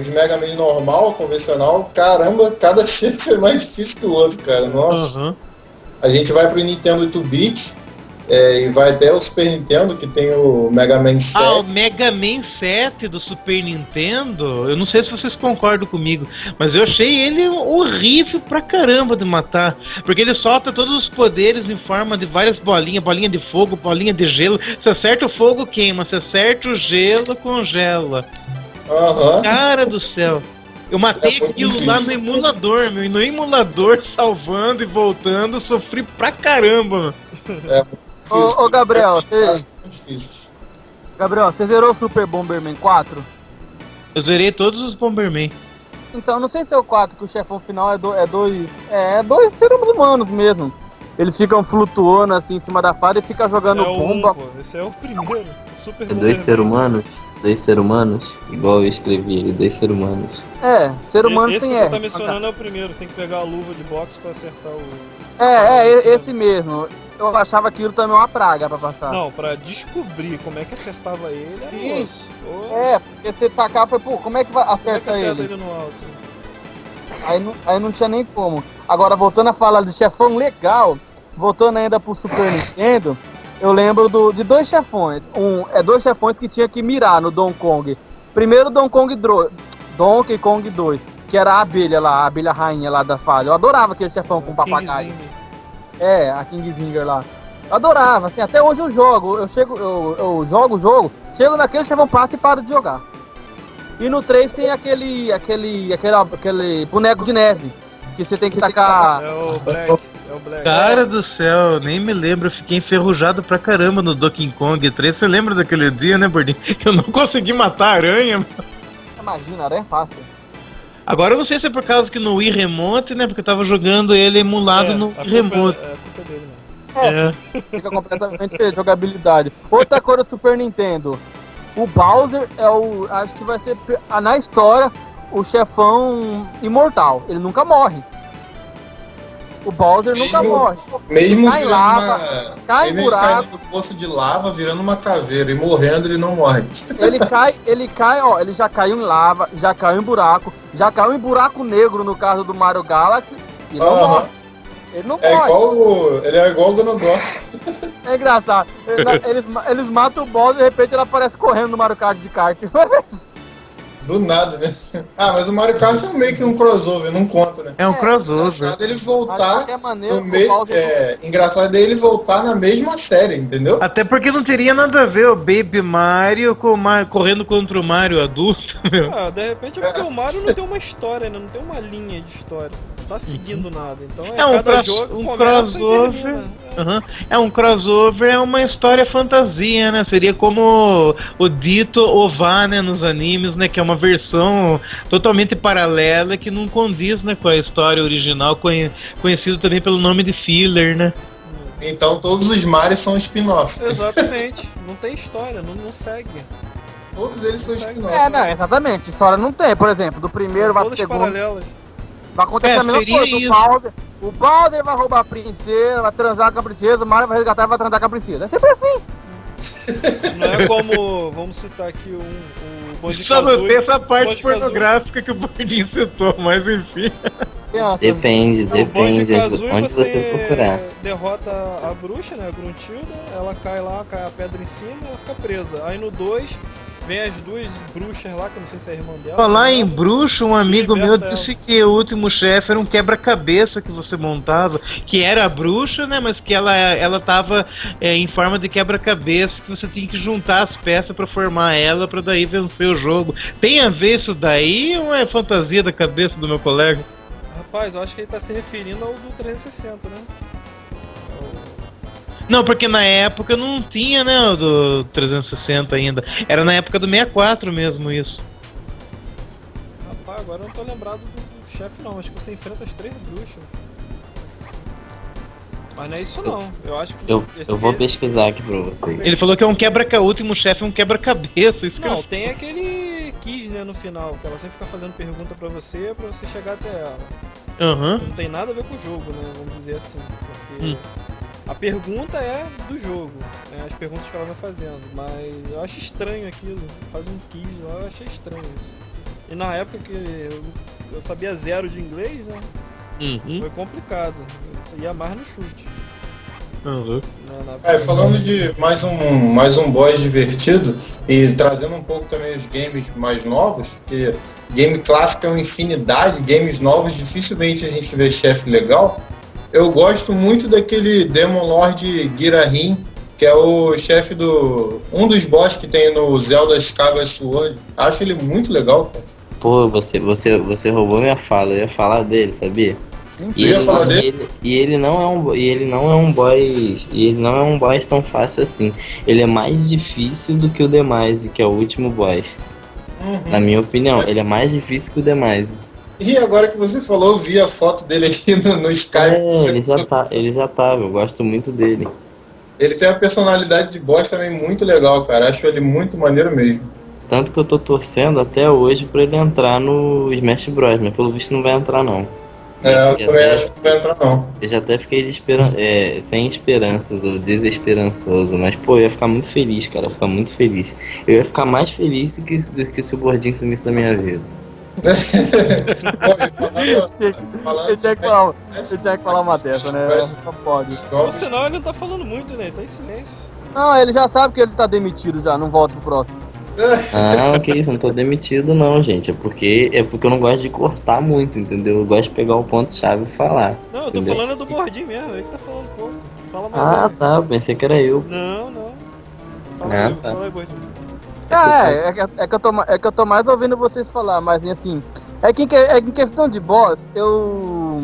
Os Mega Man normal, convencional, caramba, cada chefe é mais difícil que o outro, cara. Nossa. A gente vai pro Nintendo 2-bit e vai até o Super Nintendo, que tem o Mega Man 7. O Mega Man 7 do Super Nintendo, eu não sei se vocês concordam comigo, mas eu achei ele horrível pra caramba de matar, porque ele solta todos os poderes em forma de várias bolinhas, bolinha de fogo, bolinha de gelo, se acerta o fogo queima, se acerta o gelo congela. Cara do céu. Eu matei aquilo lá no emulador, meu, e no emulador, salvando e voltando, eu sofri pra caramba. Ô Gabriel, você zerou o Super Bomberman 4? Eu zerei todos os Bomberman. Então, não sei se é o 4, que o chefão final é dois seres humanos mesmo. Eles ficam flutuando assim em cima da fada e ficam jogando bomba. Esse é o primeiro. Super 2 seres humanos? 2 seres humanos? Igual eu escrevi ele, 2 seres humanos. Ser humano esse tem que você tá mencionando é o primeiro, tem que pegar a luva de boxe pra acertar o... esse mesmo. Eu achava aquilo também uma praga pra passar. Não, pra descobrir como é que acertava ele é isso. Porque você tacar, como é que vai acertar ele? No alto? Aí não tinha nem como. Agora, voltando a falar de chefão legal, voltando ainda pro Super Nintendo, eu lembro de 2 chefões. 2 chefões que tinha que mirar no Donkey Kong. Primeiro Donkey Kong 2, que era a abelha lá, a abelha rainha lá da fase. Eu adorava aquele chefão com papagaio. A King Zinger lá. Eu adorava, assim, até hoje eu jogo. Eu jogo o jogo, chego naquele chefão, passo e paro de jogar. E no 3 tem aquele boneco de neve, que você tem que tacar... É o Black. Cara do céu, nem me lembro, eu fiquei enferrujado pra caramba no Donkey Kong 3. Você lembra daquele dia, né, Bordinho? Que eu não consegui matar a aranha. Imagina, a aranha é fácil. Agora eu não sei se é por causa que no Wii Remote, né, porque eu tava jogando ele emulado no Wii Remote. É a culpa dele, né? Fica completamente diferente a jogabilidade. Outra coisa do Super Nintendo, o Bowser acho que vai ser, na história, o chefão imortal. Ele nunca morre. O Bowser nunca morre. Mesmo cai lava, cai em buraco. Caindo no poço de lava, virando uma caveira, e morrendo ele não morre. Ele cai, ele já caiu em lava, já caiu em buraco, já caiu em buraco negro no caso do Mario Galaxy, e não morre. Ele não morre. Ele é igual o Ganondorf. É engraçado. Eles matam o Bowser e de repente ele aparece correndo no Mario Kart de kart. Do nada, né? Ah, mas o Mario Kart é meio que um crossover, não conta, né? É um crossover. Engraçado ele Mas de voltar qualquer maneira, no meio. Engraçado ele voltar na mesma série, entendeu? Até porque não teria nada a ver o Baby Mario com o Mario correndo contra o Mario adulto, meu. Ah, de repente é porque o Mario não tem uma história, né? Não tem uma linha de história. Não tá seguindo nada. Então É um, cada jogo um começa e crossover. termina. Uhum. É um crossover, é uma história fantasia, né? Seria como o dito OVA, né, nos animes, né? Que é uma versão totalmente paralela que não condiz, né, com a história original, conhecido também pelo nome de filler, né? Então todos os Marios são spin-off. Exatamente. Não tem história, não segue. Todos eles são spin-off. não, exatamente. História não tem. Por exemplo, do primeiro vai pro Todas segundo. paralelas. Vai acontecer a mesma seria coisa. isso. O Bowser vai roubar a princesa, vai transar com a princesa, o Mario vai resgatar e vai transar com a princesa. É sempre assim. Não é como, vamos citar aqui o Banjo-Kazooie. Só não tem essa parte Banjo-Kazooie. pornográfica que o Bordinho citou, mas enfim. Crianças. Depende No de onde você procurar. derrota a bruxa, né, a Gruntilda, ela cai lá, cai a pedra em cima e ela fica presa. Aí no 2, vem as duas bruxas lá, que eu não sei se é a irmã dela. Falar em né? bruxo, um amigo meu liberta disse que o último chefe era um quebra-cabeça que você montava, que era a bruxa, né, mas que ela tava em forma de quebra-cabeça, que você tinha que juntar as peças pra formar ela, pra daí vencer o jogo. Tem a ver isso daí ou é fantasia da cabeça do meu colega? Rapaz, eu acho que ele tá se referindo ao do 360, né? Não, porque na época não tinha, né, o do 360 ainda. Era na época do 64 mesmo isso. Rapaz, agora eu não tô lembrado do chefe não, acho que você enfrenta as 3 bruxas. Mas não é isso não, eu acho que... Eu vou esse- pesquisar aqui pra vocês. Ele falou que é um o último chefe é um quebra-cabeça. Isso que Não, eu... tem aquele quiz, né, no final, que ela sempre fica fazendo pergunta pra você chegar até ela. Aham. Não tem nada a ver com o jogo, né, vamos dizer assim, porque a pergunta é do jogo, né, as perguntas que ela vai fazendo, mas eu acho estranho aquilo, faz um quiz lá, eu achei estranho isso. E na época que eu sabia 0 de inglês, né, Uhum. foi complicado, eu ia mais no chute. Uhum. Né, na- Falando de mais um boss divertido e trazendo um pouco também os games mais novos, que game clássico é uma infinidade, games novos dificilmente a gente vê chefe legal. Eu gosto muito daquele Demon Lord Girahim, que é o chefe um dos boss que tem no Zelda Skyward Sword. Acho ele muito legal, cara. Pô, você roubou minha fala, eu ia falar dele, sabia? Eu ia falar dele. Ele não é um boss tão fácil assim. Ele é mais difícil do que o Demise, que é o último boss. Na minha opinião, ele é mais difícil que o Demise. E agora que você falou, eu vi a foto dele aqui no Skype. Ele já tava, eu gosto muito dele. Ele tem uma personalidade de boss também muito legal, cara. Acho ele muito maneiro mesmo. Tanto que eu tô torcendo até hoje pra ele entrar no Smash Bros, mas pelo visto não vai entrar não. Eu também acho que não vai entrar não. Eu já até fiquei sem esperanças, ou desesperançoso, mas pô, eu ia ficar muito feliz, cara, eu ia ficar muito feliz. Eu ia ficar mais feliz do que se o Gordinho sumisse da minha vida. Ele tinha que falar uma dessa, né? Não pode. Por sinal, ele não tá falando muito, né, ele tá em silêncio. Não, ele já sabe que ele tá demitido já, não volta pro próximo. Ah, que isso, não tô demitido não, gente. É porque eu não gosto de cortar muito, entendeu? Eu gosto de pegar o ponto-chave e falar. Não, eu tô entendeu? falando do Gordinho mesmo, ele que tá falando pouco. Fala mais. Ah, alto. tá, pensei que era eu. Não. Fala Ah, aí, tá. fala aí, Gordinho. É que eu tô mais ouvindo vocês falar, mas assim, em questão de boss, eu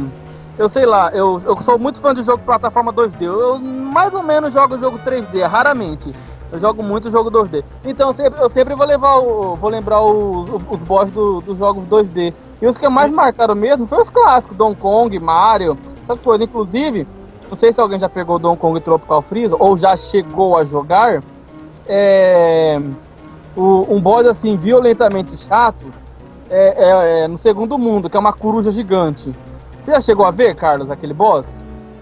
sei lá, eu sou muito fã de jogo de plataforma 2D, eu mais ou menos jogo jogo 3D, raramente, eu jogo muito jogo 2D, então eu sempre vou lembrar os boss dos jogos 2D, e os que mais marcaram mesmo foi os clássicos, Donkey Kong, Mario, essas coisas, inclusive, não sei se alguém já pegou Donkey Kong Tropical Freeze, ou já chegou a jogar, um boss assim violentamente chato no Segundo Mundo, que é uma coruja gigante. Você já chegou a ver, Carlos, aquele boss?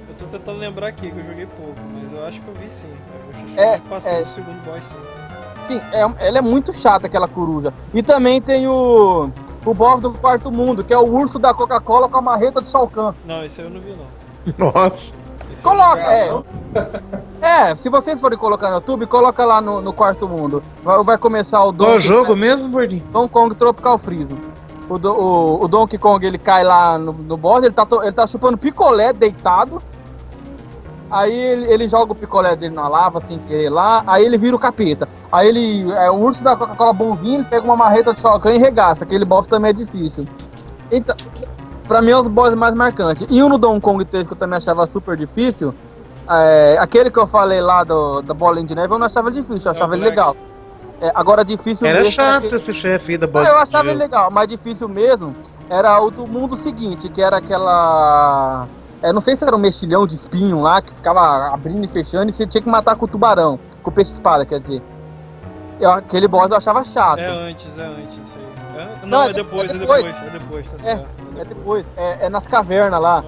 Eu tô tentando lembrar aqui, que eu joguei pouco, mas eu acho que eu vi sim. Eu passei do segundo boss sim. Sim, ela é muito chata, aquela coruja. E também tem o boss do Quarto Mundo, que é o urso da Coca-Cola com a marreta do Shao Kahn. Não, esse aí eu não vi não. Nossa. Coloca, não? se vocês forem colocar no YouTube, coloca lá no quarto mundo. Vai começar o Qual jogo mesmo, Gordinho? Donkey Kong Tropical Freeze. O Donkey Kong, ele cai lá no boss, ele tá chupando picolé deitado. Aí ele joga o picolé dele na lava, sem querer lá, aí ele vira o capeta. Aí o urso da Coca-Cola bonzinho, ele pega uma marreta de Shao Kahn e regaça. Aquele boss também é difícil. Então, pra mim é um dos boss mais marcantes. E um no Donkey Kong 3 que eu também achava super difícil, aquele que eu falei lá da bolinha de neve, eu não achava difícil, eu achava ele legal. Agora difícil Era mesmo, chato esse chefe aí da bola. eu achava ele legal, mas difícil mesmo era o do mundo seguinte, que era aquela... não sei se era um mexilhão de espinho lá, que ficava abrindo e fechando, e você tinha que matar com o tubarão, com o peixe-espada, quer dizer. Aquele boss eu achava chato. É antes isso aí. Não, é depois, tá certo. É depois, é nas cavernas lá.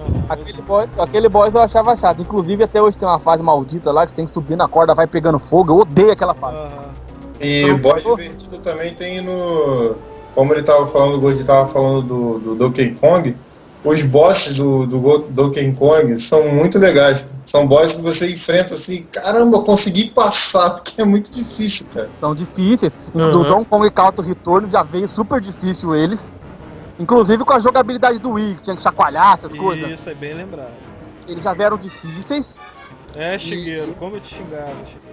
Aquele boss eu achava chato. Inclusive até hoje tem uma fase maldita lá que tem que subir na corda, vai pegando fogo. Eu odeio aquela fase. E o boss divertido também tem no... Como ele tava falando, o Gordinho tava falando do Donkey Kong, os bosses do Donkey Kong são muito legais. São bosses que você enfrenta assim, caramba, eu consegui passar, porque é muito difícil, cara. São difíceis. Do Donkey Kong Country Return já veio super difícil eles. Inclusive com a jogabilidade do Wii, que tinha que chacoalhar essas coisas. Isso, é bem lembrado. Eles já vieram difíceis. Shigeru, como eu te xingava, Shigeru.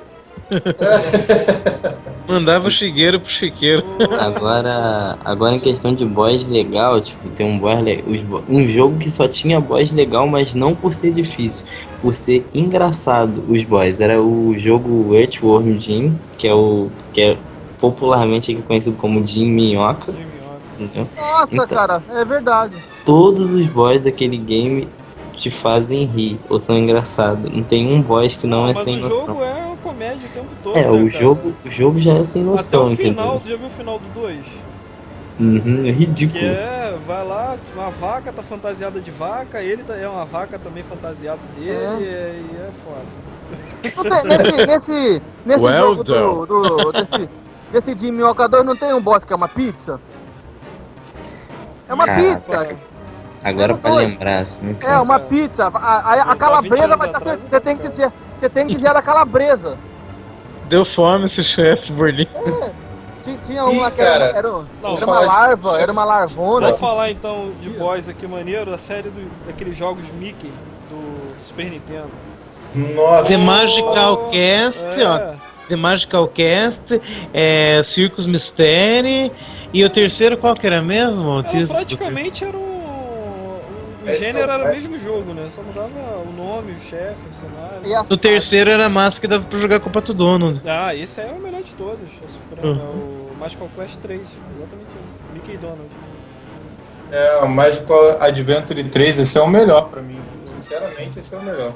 Mandava o Shigeru pro chiqueiro. Agora em questão de boss legal, tipo, tem um boss um jogo que só tinha boss legal, mas não por ser difícil, por ser engraçado os boss. Era o jogo Earthworm Jim, que é popularmente aqui conhecido como Jim Minhoca. Entendeu? Nossa, então, cara, é verdade. Todos os boss daquele game te fazem rir ou são engraçados. Não tem um boss que não é sem noção. Mas o jogo é uma comédia o tempo todo. O jogo já é sem noção. Até o final, entendeu? tu já viu o final do 2? É ridículo. Que vai lá, uma vaca tá fantasiada de vaca, ele é uma vaca também fantasiado dele, e é foda. Nesse jogo desse Jim Minhoca 2 não tem um boss que é uma pizza? É uma pizza. Agora pra lembrar, assim. É uma pizza. A calabresa vai estar. Você tem que dizer da calabresa. Deu fome esse chefe, Gordinho. Tinha uma que era uma larva, era uma larvona. Vamos falar então de boss aqui maneiro, a série daqueles jogos Mickey do Super Nintendo. Nossa! The Magical Cast, ó. The Magical Cast, Circus Mystery. E o terceiro qual que era mesmo? Praticamente era o gênero era o mesmo jogo, né? Só mudava o nome, o chefe, o cenário. No terceiro era massa que dava pra jogar com o Pato Donald. Esse é o melhor de todos. É o Magical Quest 3, exatamente isso. Mickey e Donald. O Magical Adventure 3, esse é o melhor pra mim. Sinceramente, esse é o melhor.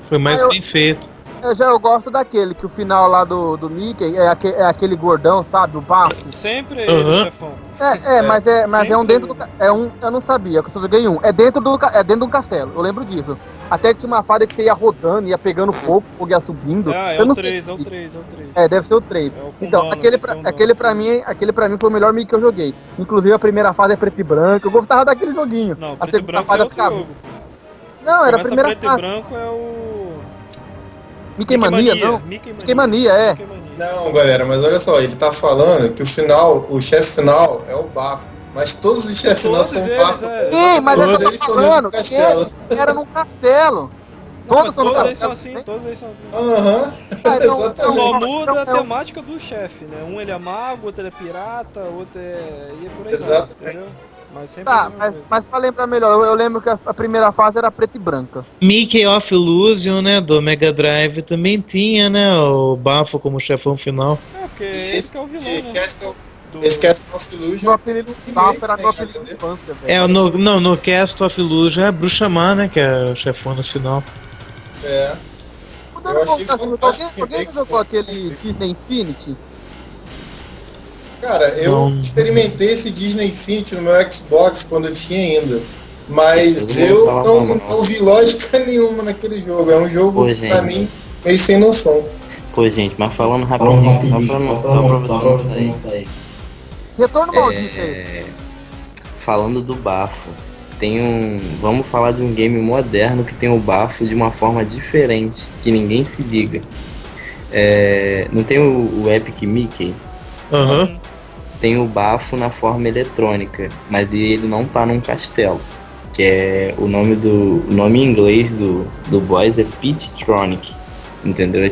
Foi mais bem feito. Eu gosto daquele, que o final lá do Mickey é aquele gordão, sabe? O bafo. Sempre é ele, chefão. Mas é um dentro do... eu não sabia, que eu só joguei um. É dentro de um castelo, eu lembro disso. Até que tinha uma fase que você ia rodando, ia pegando fogo ia subindo. É o 3. Deve ser o 3. Então, aquele pra mim foi o melhor Mickey que eu joguei. Inclusive a primeira fase é preto e branco, eu gostava daquele joguinho. Não, preto e branco é outro jogo. Não, era a primeira fase. Preto e branco é o... Mickey Mania, não? Mickey Mania, Não, galera, mas olha só, ele tá falando que o chefe final é o bafo. Mas todos os chefes final são bafo. Sim, mas eu tô falando que era num castelo. Todos são no castelo. Todos eles são assim. Exatamente. Só muda a temática do chefe, né? Um ele é mago, outro ele é pirata, outro e por aí vai, entendeu? Mas pra lembrar melhor, eu lembro que a primeira fase era preta e branca. Mickey of Illusion, né, do Mega Drive, também tinha, né, o Bafo como chefão final. Porque esse que é o vilão, né? Esse Castle of Illusion. O apelido do Bafo era o apelido de infância, velho. No Castle of Illusion é Bruxa Má, né, que é o chefão no final. Alguém jogou aquele Disney Infinity? Cara, eu experimentei esse Disney Infinity no meu Xbox quando eu tinha ainda. Mas eu não vi lógica nenhuma naquele jogo. É um jogo, pra mim, meio sem noção. Pô, gente, mas falando rapidinho, só pra você não sair. Retorno maldito aí. Falando do bafo, Vamos falar de um game moderno que tem o bafo de uma forma diferente, que ninguém se liga. Não tem o Epic Mickey? Aham. Tem o bafo na forma eletrônica, mas ele não tá num castelo. Que é o nome em inglês do boss é Peachtronic. Entendeu?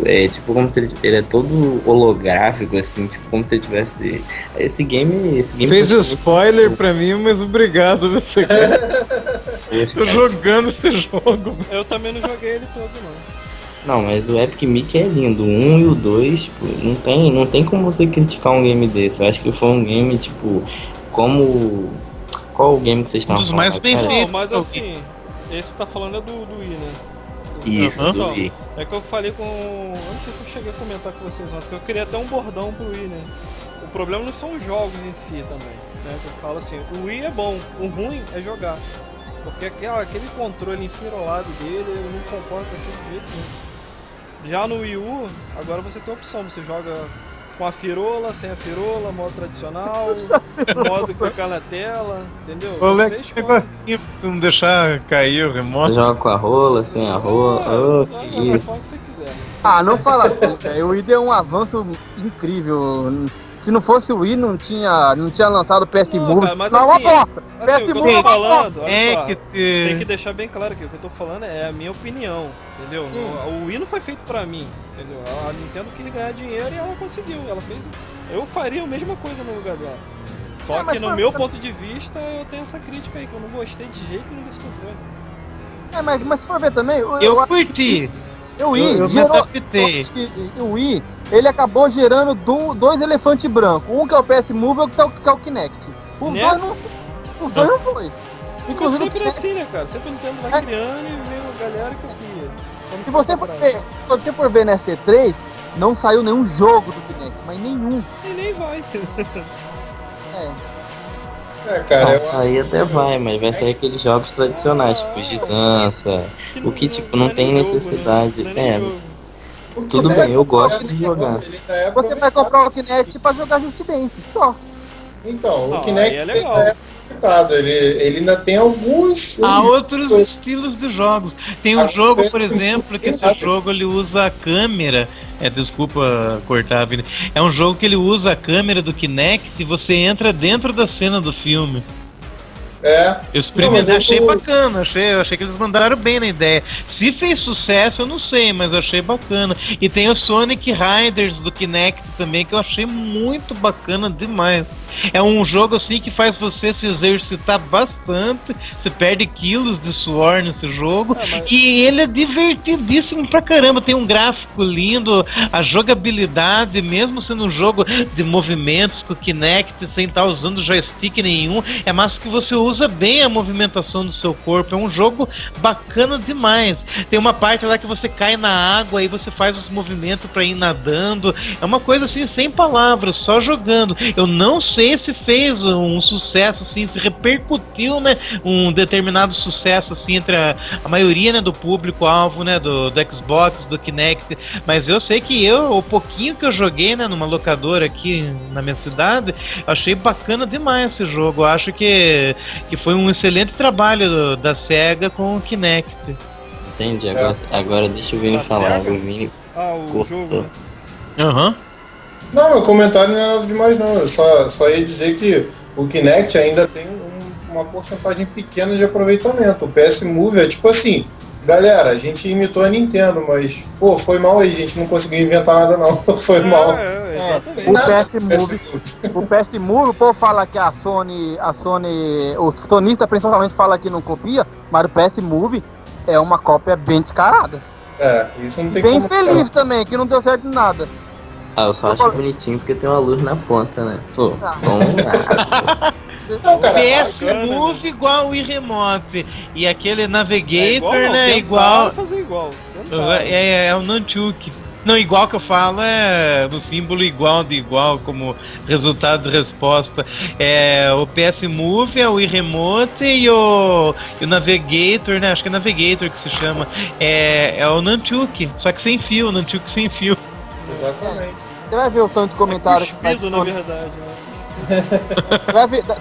É tipo como se ele é todo holográfico, assim, tipo como se ele tivesse. Esse game Fez spoiler pra mim, mas obrigado, você Tô jogando esse jogo. Eu também não joguei ele todo, não. Não, mas o Epic Mickey é lindo. O 1 e o 2, tipo, não tem como você criticar um game desse. Eu acho que foi um game, tipo, como. Qual o game que vocês estão Um dos mais bem Não, feitos. mas assim, esse que tá falando é do Wii, né? Isso, Aham. do Wii. É que eu falei com. Eu não sei se eu cheguei a comentar com vocês ontem, porque eu queria até um bordão pro Wii, né? O problema não são os jogos em si também, né? Eu falo assim, o Wii é bom, o ruim é jogar. Porque aquele controle enfirolado dele, eu não concordo com aquele jeito nenhum. Já no Wii U, agora você tem a opção, você joga com a firola, sem a firola, modo tradicional, modo clicar na tela, entendeu? Olha Você que escolhe. negocinho pra você não deixar cair o remoto. Joga com a rola, sem a rola. Oh, que Joga isso. qual que você quiser. Não fala assim, velho. O Wii deu um avanço incrível. Se não fosse o Wii, não tinha lançado o PS Não, Move. cara, mas Não, é uma assim, bosta. Assim, o PS que eu Move é tô uma bosta. falando, olha É só, que tem que te... deixar bem claro que o que eu tô falando é a minha opinião, entendeu? O Wii não foi feito pra mim, entendeu? A Nintendo quis ganhar dinheiro e ela conseguiu, ela fez... Eu faria a mesma coisa no lugar dela. Só mas que no foi- meu ponto de vista, eu tenho essa crítica aí, que eu não gostei de jeito nenhum desse controle. Mas se for ver também, Eu curti. o Wii eu me gerou... adaptei. O Wii, ele acabou gerando dois elefantes brancos. Um que é o PS Move e outro que é o Kinect. Os Né? dois não... Os dois não foi. Inclusive Inclusive o sempre Kinect... assim, né, cara? Sempre a Nintendo vai criando e vem a galera que copia. Vamos Se você, ficar for bravo. ver, se você for ver na C3, não saiu nenhum jogo do Kinect, mas nenhum. E nem vai. Cara, eu Nossa, aí até vai, mas vai sair aqueles jogos tradicionais, tipo de dança. O que, tipo, não é tem nem jogo, necessidade. né? Não é nem É, jogo. O tudo Kinect bem, eu gosto é de jogar. ele é Você vai comprar o Kinect pra jogar Just Dance, só. Então, Não, o Kinect aí é legal. é aproveitado. Ele ainda tem alguns. Há outros estilos de jogos. Tem um Ah, jogo, esse por exemplo, que esse jogo ele usa a câmera. Desculpa cortar a vida. É um jogo que ele usa a câmera do Kinect e você entra dentro da cena do filme. Eu experimentei, achei bacana, eu achei que eles mandaram bem na ideia. Se fez sucesso, eu não sei, mas eu achei bacana. E tem o Sonic Riders do Kinect também, que eu achei muito bacana demais. É um jogo assim que faz você se exercitar bastante, você perde quilos de suor nesse jogo, e ele é divertidíssimo pra caramba. Tem um gráfico lindo, a jogabilidade, mesmo sendo um jogo de movimentos com o Kinect, sem estar usando joystick nenhum, é massa que você usa bem a movimentação do seu corpo. É um jogo bacana demais. Tem uma parte lá que você cai na água e você faz os movimentos pra ir nadando. É uma coisa assim, sem palavras, só jogando. Eu não sei se fez um sucesso assim, se repercutiu, né, um determinado sucesso assim entre a maioria, né, do público-alvo, né, do Xbox, do Kinect, mas eu sei que o pouquinho que eu joguei, né, numa locadora aqui na minha cidade, eu achei bacana demais esse jogo. Eu acho que foi um excelente trabalho da SEGA com o Kinect. Entendi, agora deixa o Vini Tá falar. certo? O Vini O cortou. jogo, né? Aham. Não, meu comentário não é nada demais, não. Eu só ia dizer que o Kinect ainda tem uma porcentagem pequena de aproveitamento. O PS Move é tipo assim, galera, a gente imitou a Nintendo, mas, pô, foi mal aí, a gente não conseguiu inventar nada, não. Foi mal. Exatamente. O PS Move, o povo fala que a Sony, os sonistas principalmente falam que não copia, mas o PS Move é uma cópia bem descarada. Isso não tem Bem como. feliz também, que não deu certo em nada. eu só acho bonitinho porque tem uma luz na ponta, né? Pô, Ah. vamos lá. Não, cara, PS bacana, Move igual o Remote. E aquele Navigator, não, né? tentaram Igual. fazer igual. Tentaram. É o Nunchuk. Não, igual que eu falo é no símbolo igual de igual como resultado de resposta. O PS Move, é o Remote e o Navigator, né? Acho que é Navigator que se chama. É o Nunchuk, só que sem fio, o Nunchuk sem fio. Exatamente. Você vai ver o tanto de comentários que Cuspido, na verdade, né?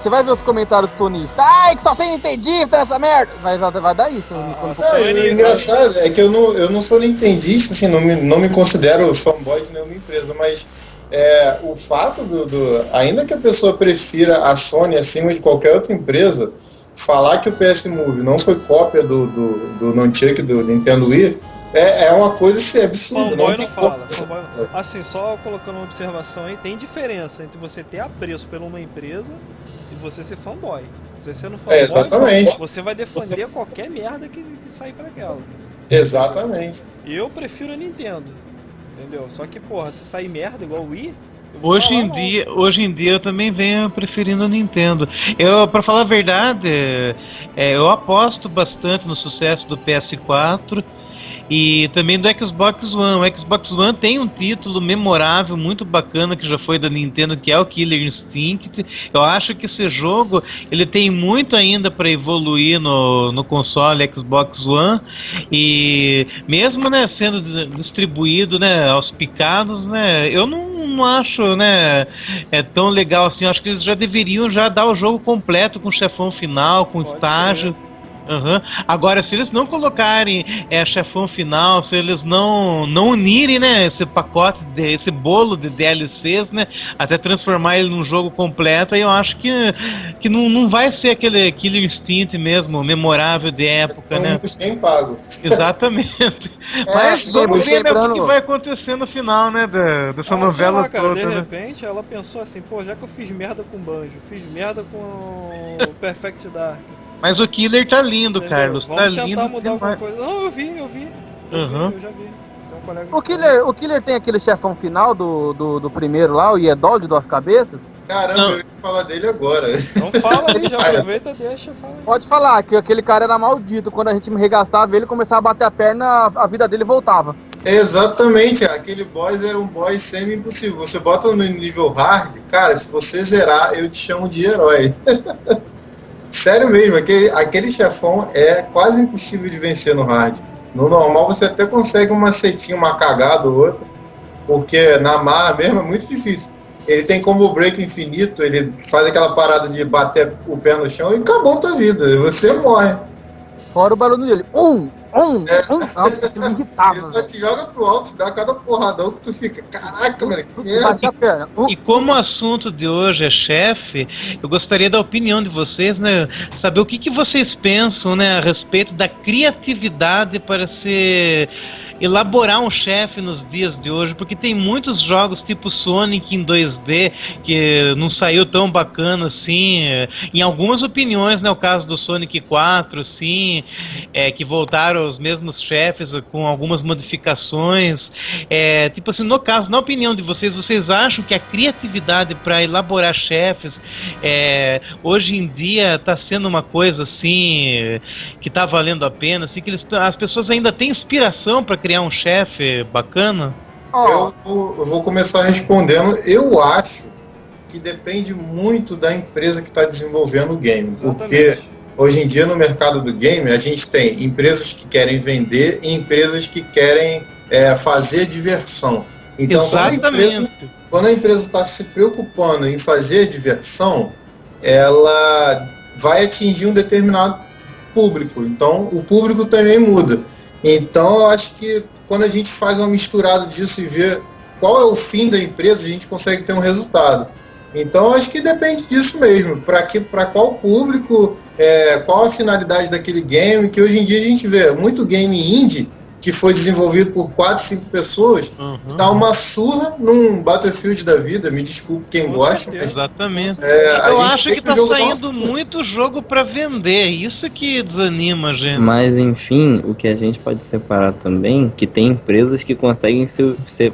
Você vai ver os comentários do sonistas. Ai, que só tem nintendista nessa merda. Vai dar isso. O engraçado é que eu não sou nintendista, assim, não me considero fanboy de nenhuma empresa, mas o fato ainda que a pessoa prefira a Sony acima de qualquer outra empresa, falar que o PS Move não foi cópia do Nunchuck do Nintendo Wii é uma coisa assim, absurda. Fanboy não fala. Assim, só colocando uma observação aí, tem diferença entre você ter apreço por uma empresa e você ser fanboy. Você sendo fanboy, exatamente. Você vai defender qualquer merda que sair pra aquela. Exatamente. Eu prefiro a Nintendo, entendeu? Só que, porra, se sair merda igual o Wii... Hoje em dia eu também venho preferindo a Nintendo. Pra falar a verdade, eu aposto bastante no sucesso do PS4 e também do Xbox One. O Xbox One tem um título memorável, muito bacana, que já foi da Nintendo, que é o Killer Instinct. Eu acho que esse jogo ele tem muito ainda para evoluir no console Xbox One, e mesmo, né, sendo distribuído, né, aos picados, né, eu não acho, né, tão legal assim. Eu acho que eles já deveriam já dar o jogo completo, com chefão final, com estágio. Uhum. Agora, se eles não colocarem chefão final, se eles não unirem, né, esse pacote, esse bolo de DLCs, né, até transformar ele num jogo completo, aí eu acho que não vai ser aquele Killer Instinct mesmo, memorável de época, né? Sem pago. Exatamente. Mas vamos ver, né, o que vai acontecer no final, né, dessa novela toda. De repente, ela pensou assim, pô, já que eu fiz merda com Banjo, fiz merda com o Perfect Dark. Mas o Killer tá lindo, entendeu? Carlos, vamos tá lindo. Tentar mudar alguma coisa. Não, eu vi. Eu já vi. O Killer tem aquele chefão final do primeiro lá, o Iedol de 2 cabeças? Caramba, eu ia falar dele agora. Então fala aí, já aproveita, deixa. Fala aí. Pode falar, que aquele cara era maldito. Quando a gente regaçava ele, começava a bater a perna, a vida dele voltava. Exatamente, aquele boss era um boss semi-impossível. Você bota no nível hard, cara, se você zerar, eu te chamo de herói. Sério mesmo, aquele chefão é quase impossível de vencer no hard. No normal você até consegue uma setinha, uma cagada ou outra, porque na marra mesmo é muito difícil. Ele tem combo break infinito, ele faz aquela parada de bater o pé no chão e acabou a tua vida, você morre. Fora o barulho dele. Me irritava. Ele só te joga pro alto, dá cada porradão que tu fica, caraca, mano, que merda. E como o assunto de hoje é chefe, eu gostaria da opinião de vocês, né? Saber o que vocês pensam, né, a respeito da criatividade para se elaborar um chefe nos dias de hoje, porque tem muitos jogos tipo Sonic em 2D que não saiu tão bacana assim, em algumas opiniões, né, o caso do Sonic 4, sim, que voltaram os mesmos chefes com algumas modificações, tipo assim, no caso, na opinião de vocês acham que a criatividade para elaborar chefes hoje em dia está sendo uma coisa assim que está valendo a pena, assim, que as pessoas ainda têm inspiração para criar um chefe bacana? Eu vou começar respondendo. Eu acho que depende muito da empresa que está desenvolvendo o game. Porque hoje em dia no mercado do game a gente tem empresas que querem vender e empresas que querem fazer diversão. Então, exatamente. Quando a empresa está se preocupando em fazer diversão, ela vai atingir um determinado público. Então o público também muda. Então, eu acho que quando a gente faz uma misturada disso e vê qual é o fim da empresa, a gente consegue ter um resultado. Então, eu acho que depende disso mesmo. Para qual público, qual a finalidade daquele game, que hoje em dia a gente vê muito game indie que foi desenvolvido por 4, 5 pessoas, dá uma surra num Battlefield da vida, me desculpe quem gosta. Mas, exatamente. Eu acho que tá saindo muito jogo para vender, isso que desanima a gente. Mas enfim, o que a gente pode separar também, que tem empresas que conseguem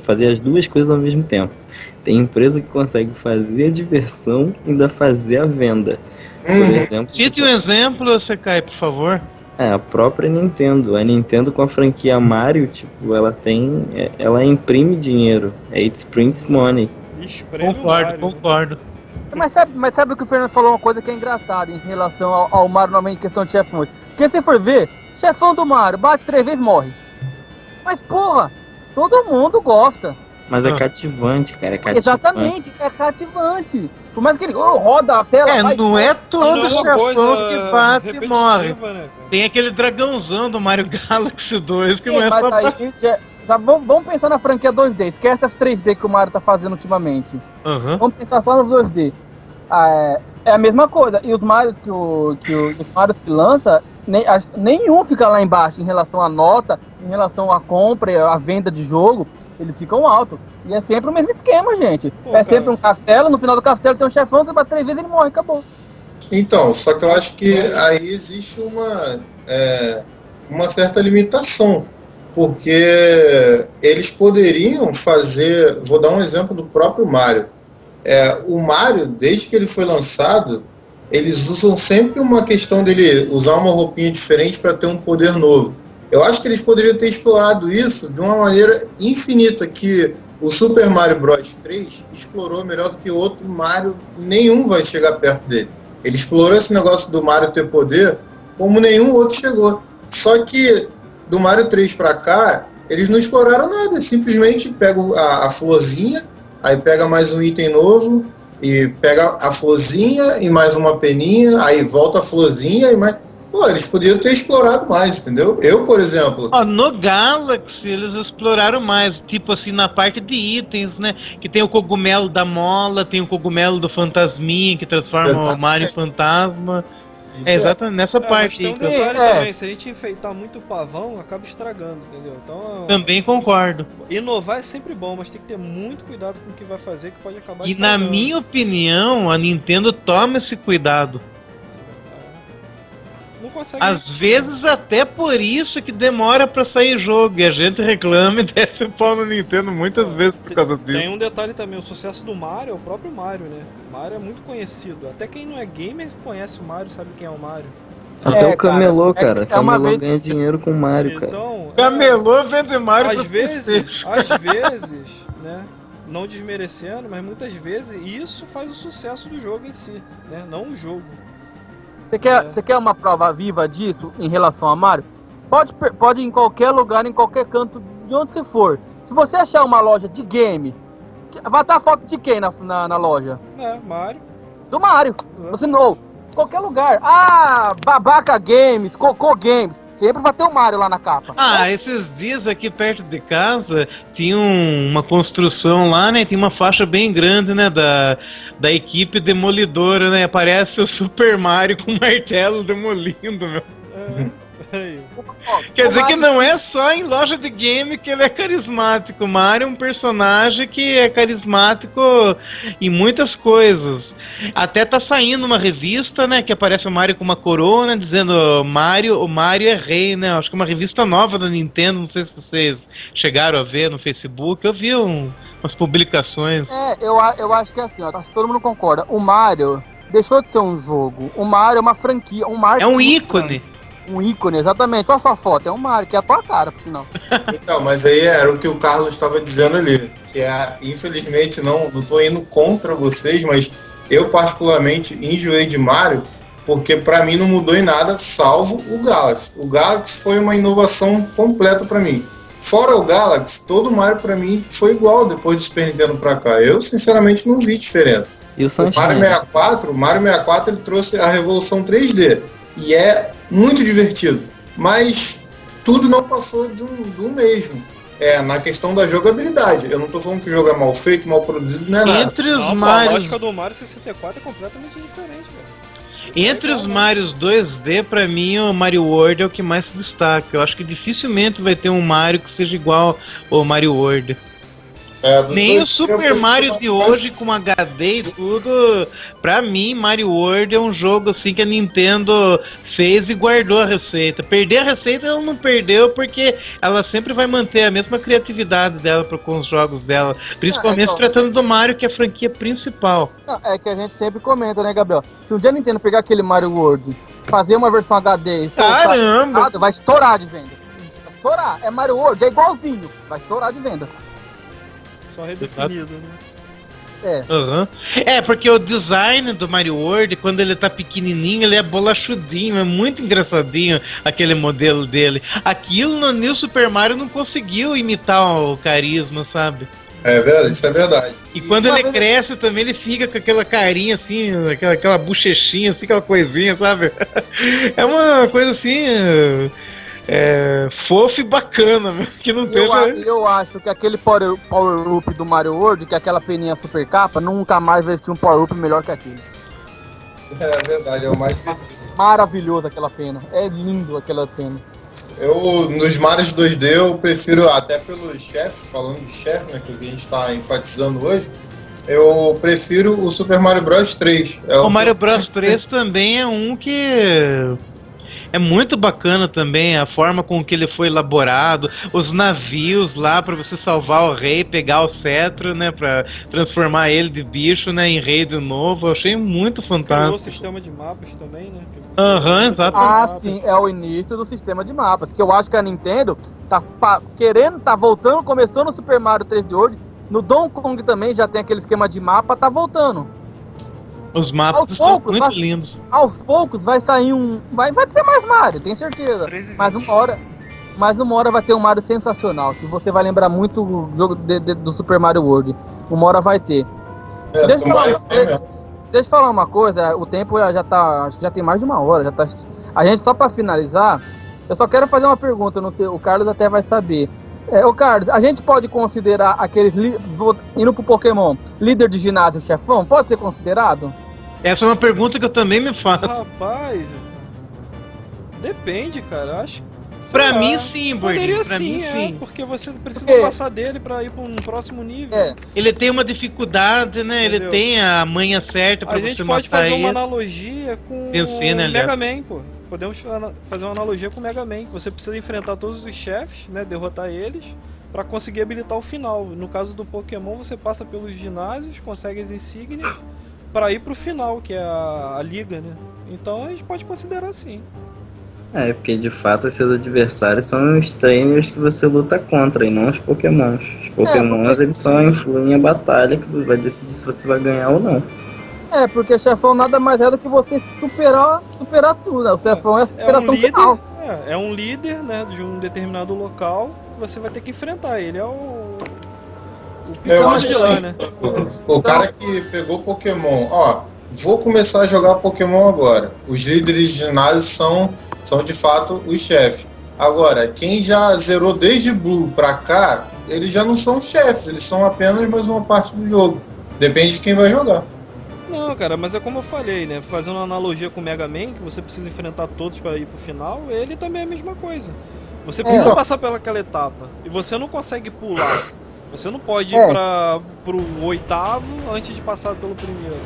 fazer as duas coisas ao mesmo tempo. Tem empresa que consegue fazer a diversão e ainda fazer a venda. Por exemplo, cite um exemplo, Sekai, por favor. A própria Nintendo. A Nintendo com a franquia Mario, tipo, ela imprime dinheiro. It prints money. Concordo. Mas sabe o que o Fernando falou, uma coisa que é engraçada em relação ao Mario, normalmente em questão de chefões. Porque se for ver, chefão do Mario, bate 3 vezes, morre. Mas porra, todo mundo gosta. Mas é cativante, cara, é cativante. Exatamente, é cativante. Por mais que ele roda a tela... vai, não é todo Não é uma chefão coisa que bate e repetitiva, morre. né, cara? Tem aquele dragãozão do Mario Galaxy 2 que não é mas só pra... aí, já vamos pensar na franquia 2D. Esquece as 3D que o Mario tá fazendo ultimamente. Aham. Vamos pensar só nos 2D. É a mesma coisa. E os Marios os Marios que lança, nenhum fica lá embaixo em relação à nota, em relação à compra e à venda de jogo. Eles ficam altos. E é sempre o mesmo esquema, gente. Pô, sempre um castelo, no final do castelo tem um chefão, você bate 3 vezes e ele morre, acabou. Então, só que eu acho que aí existe uma certa limitação, porque eles poderiam fazer, vou dar um exemplo do próprio Mario. O Mario, desde que ele foi lançado, eles usam sempre uma questão dele usar uma roupinha diferente para ter um poder novo. Eu acho que eles poderiam ter explorado isso de uma maneira infinita, que o Super Mario Bros. 3 explorou melhor do que o outro Mario, nenhum vai chegar perto dele. Ele explorou esse negócio do Mario ter poder como nenhum outro chegou. Só que do Mario 3 pra cá, eles não exploraram nada. Simplesmente pega a florzinha, aí pega mais um item novo, e pega a florzinha e mais uma peninha, aí volta a florzinha e mais... Pô, eles poderiam ter explorado mais, entendeu? Eu, por exemplo... No Galaxy eles exploraram mais, tipo assim, na parte de itens, né? Que tem o cogumelo da mola, tem o cogumelo do fantasminha, que transforma o Mario em fantasma. Exatamente nessa parte Mas aí. tem um detalhe também, se a gente enfeitar muito o pavão, acaba estragando, entendeu? Então, Também concordo. inovar é sempre bom, mas tem que ter muito cuidado com o que vai fazer, que pode acabar E na estragando. minha opinião, a Nintendo toma esse cuidado. Não consegue... Às vezes até por isso que demora pra sair jogo. E a gente reclama e desce o pau no Nintendo muitas vezes por causa disso. Tem um detalhe também, o sucesso do Mario é o próprio Mario, né? O Mario é muito conhecido. Até quem não é gamer conhece o Mario, sabe quem é o Mario. Até o Camelô, cara. cara. Uma Camelô vez- ganha dinheiro com o Mario, cara. Então, Camelô vende Mario às pro vezes, PlayStation. né? Não desmerecendo, mas muitas vezes isso faz o sucesso do jogo em si, né? Não o jogo. Você quer uma prova viva disso em relação a Mario? Pode ir em qualquer lugar, em qualquer canto, de onde você for. Se você achar uma loja de game, vai estar a foto de quem na loja? Mario. Do Mario. Você não. Qualquer lugar. Babaca Games, Cocô Games. Sempre vai ter o Mario lá na capa. Esses dias aqui perto de casa tinha uma construção lá, né? Tem uma faixa bem grande, né? Da equipe demolidora, né? Aparece o Super Mario com um martelo demolindo, meu. Quer dizer que não é só em loja de game que ele é carismático. O Mario é um personagem que é carismático em muitas coisas. Até tá saindo uma revista, né, que aparece o Mario com uma corona, dizendo o Mario é rei, né? Acho que é uma revista nova da Nintendo, não sei se vocês chegaram a ver no Facebook. Eu vi umas publicações. Eu acho que é assim, ó, acho que todo mundo concorda. O Mario deixou de ser um jogo. O Mario é uma franquia, um marketing. É um ícone. Um ícone, exatamente. Olha a sua foto, é um Mario, que é a tua cara, por sinal. Então, mas aí era o que o Carlos estava dizendo ali, que infelizmente não tô indo contra vocês, mas eu particularmente enjoei de Mario, porque pra mim não mudou em nada, salvo o Galaxy. O Galaxy foi uma inovação completa pra mim. Fora o Galaxy, todo Mario pra mim foi igual depois do Super Nintendo pra cá. Eu sinceramente não vi diferença. E o Sunshine? O Mario 64 ele trouxe a revolução 3D. E é muito divertido, mas tudo não passou do mesmo. Na questão da jogabilidade. Eu não tô falando que o jogo é mal feito, mal produzido, não é nada. Entre os A Marios, lógica do Mario 64 é completamente diferente, velho. entre os Marios 2D, pra mim o Mario World é o que mais se destaca. Eu acho que dificilmente vai ter um Mario que seja igual ao Mario World. Nem o Super Mario de hoje com HD e tudo. Pra mim, Mario World é um jogo assim que a Nintendo fez e guardou a receita. Perder a receita ela não perdeu, porque ela sempre vai manter a mesma criatividade dela com os jogos dela. Principalmente se tratando do Mario, que é a franquia principal. Não, é que a gente sempre comenta, né, Gabriel? Se um dia a Nintendo pegar aquele Mario World, fazer uma versão HD e Caramba! vai estourar de venda. Vai estourar. É Mario World, é igualzinho. Vai estourar de venda. Só redefinido, né? Uhum. Porque o design do Mario World, quando ele tá pequenininho, ele é bolachudinho, é muito engraçadinho aquele modelo dele. Aquilo no New Super Mario não conseguiu imitar o carisma, sabe? É verdade, isso é verdade. E quando ele cresce também, ele fica com aquela carinha assim, aquela bochechinha, assim, aquela coisinha, sabe? É uma coisa assim, fofa e bacana, que não teve... Eu acho que aquele Power-Up do Mario World, que é aquela peninha super capa, nunca mais vai ter um Power-Up melhor que aquele. É verdade, é o mais... Maravilhoso aquela pena, é lindo aquela pena. Nos Marios 2D, eu prefiro, até pelo chefe, falando de chefe, né, que a gente está enfatizando hoje, eu prefiro o Super Mario Bros 3. O Mario Bros 3 também é um que... É muito bacana também a forma com que ele foi elaborado, os navios lá pra você salvar o rei, pegar o cetro, né, pra transformar ele de bicho, né, em rei de novo. Eu achei muito fantástico. O sistema de mapas também, né? Exatamente. Sim, é o início do sistema de mapas, que eu acho que a Nintendo tá voltando, começou no Super Mario 3D World, no Donkey Kong também já tem aquele esquema de mapa, tá voltando. Os mapas estão muito lindos. Aos poucos vai sair vai ter mais Mario, tenho certeza. Mas uma hora vai ter um Mario sensacional, que você vai lembrar muito do jogo do Super Mario World. Uma hora vai ter. Deixa eu falar uma coisa, o tempo já tem mais de uma hora, a gente, só pra finalizar, eu só quero fazer uma pergunta, não sei, o Carlos até vai saber. Ô Carlos, a gente pode considerar aqueles, indo pro Pokémon, líder de ginásio chefão? Pode ser considerado? Essa é uma pergunta que eu também me faço. Rapaz, depende, cara, acho. Pra mim sim, Bordinho, pra mim sim. Porque você precisa passar dele pra ir pra um próximo nível. Ele tem uma dificuldade, né? Entendeu? Ele tem a manha certa pra você matar ele. A gente pode fazer uma analogia com o Mega Man, pô. Podemos fazer uma analogia com o Mega Man. Você precisa enfrentar todos os chefes, né? Derrotar eles pra conseguir habilitar o final. No caso do Pokémon, você passa pelos ginásios, consegue as insígnias pra ir pro final, que é a liga, né? Então a gente pode considerar assim. Porque de fato os seus adversários são os trainers que você luta contra e não os Pokémons. Os Pokémons eles só influem a batalha que vai decidir se você vai ganhar ou não. Porque chefão nada mais é do que você superar tudo, né? O chefão é a superação final. É um líder, né, de um determinado local, você vai ter que enfrentar ele. É o eu acho assim, né? O cara que pegou Pokémon, vou começar a jogar Pokémon agora. Os líderes de ginásio são de fato os chefes. Agora, quem já zerou desde Blue pra cá, eles já não são chefes, eles são apenas mais uma parte do jogo. Depende de quem vai jogar. Não, cara, mas é como eu falei, né? Fazendo uma analogia com o Mega Man, que você precisa enfrentar todos pra ir pro final, ele também é a mesma coisa. Você precisa passar pelaquela etapa. E você não consegue pular. Você não pode ir pro oitavo antes de passar pelo primeiro.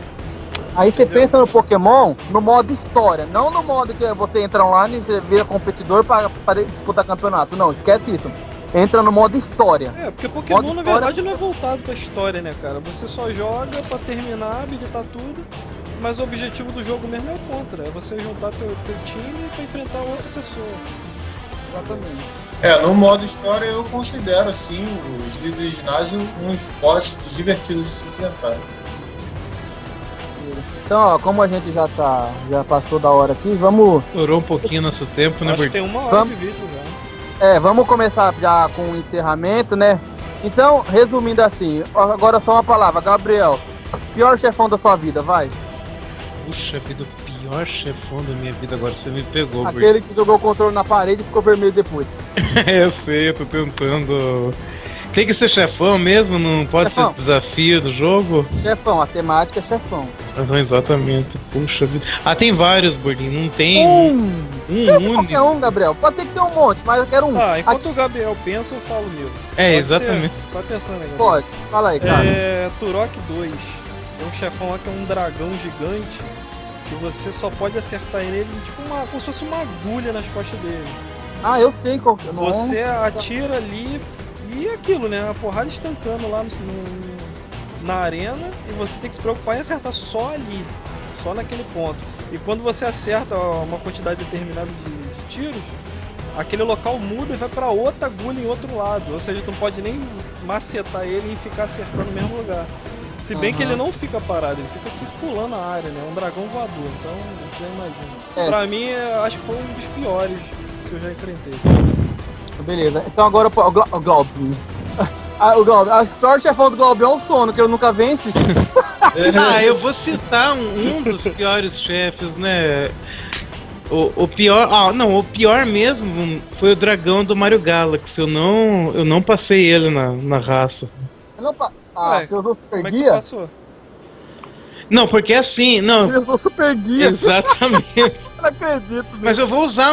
Aí você pensa no Pokémon no modo história, não no modo que você entra online e você vira competidor para disputar campeonato. Não, esquece isso. Entra no modo história. Porque Pokémon na verdade não é voltado pra história, né, cara? Você só joga pra terminar, habilitar tudo, mas o objetivo do jogo mesmo é o contra. É você juntar teu time pra enfrentar outra pessoa. Exatamente. No modo história eu considero, assim, os líderes de ginásio uns bosses divertidos de se enfrentar. Então, como a gente já passou da hora aqui, vamos... Estourou um pouquinho nosso tempo, né, Acho que tem uma hora de vídeo já. Vamos começar já com o encerramento, né? Então, resumindo assim, agora só uma palavra, Gabriel, pior chefão da sua vida, vai. Puxa vida, o pior chefão da minha vida, agora você me pegou. Aquele que jogou o controle na parede e ficou vermelho depois. Eu sei, eu tô tentando... Tem que ser chefão mesmo? Não pode ser desafio do jogo? Chefão, a temática é chefão. Exatamente, puxa vida. Tem vários, Bordinho, não tem um único. Qualquer um, Gabriel, pode ter que ter um monte, mas eu quero um. Enquanto o Gabriel pensa, eu falo meu. Exatamente. Tá pensando aí, Pode, fala aí, cara. Turok 2. Tem um chefão lá que é um dragão gigante, que você só pode acertar nele, tipo como se fosse uma agulha nas costas dele. Eu sei qual que é. Você atira ali e aquilo, né? A porrada estancando lá na arena e você tem que se preocupar em acertar só ali, só naquele ponto. E quando você acerta uma quantidade determinada de tiros, aquele local muda e vai pra outra agulha em outro lado. Ou seja, tu não pode nem macetar ele e ficar acertando no mesmo lugar. Se bem que ele não fica parado, ele fica circulando a área, né? É um dragão voador, então já imagina. Pra mim, acho que foi um dos piores que eu já enfrentei. Beleza, então agora o Glaubinho. O Glauber, acho que o pior chefão do Glauber é o sono, que ele nunca vence. Ah, eu vou citar um dos piores chefes, né? O pior. Ah, não, o pior mesmo foi o dragão do Mario Galaxy. Eu não passei ele na raça. Eu não Ué, eu sou super Como é que tu guia? passou? Não, porque assim, não. Eu sou super guia. Exatamente. Eu não acredito. Mas eu vou usar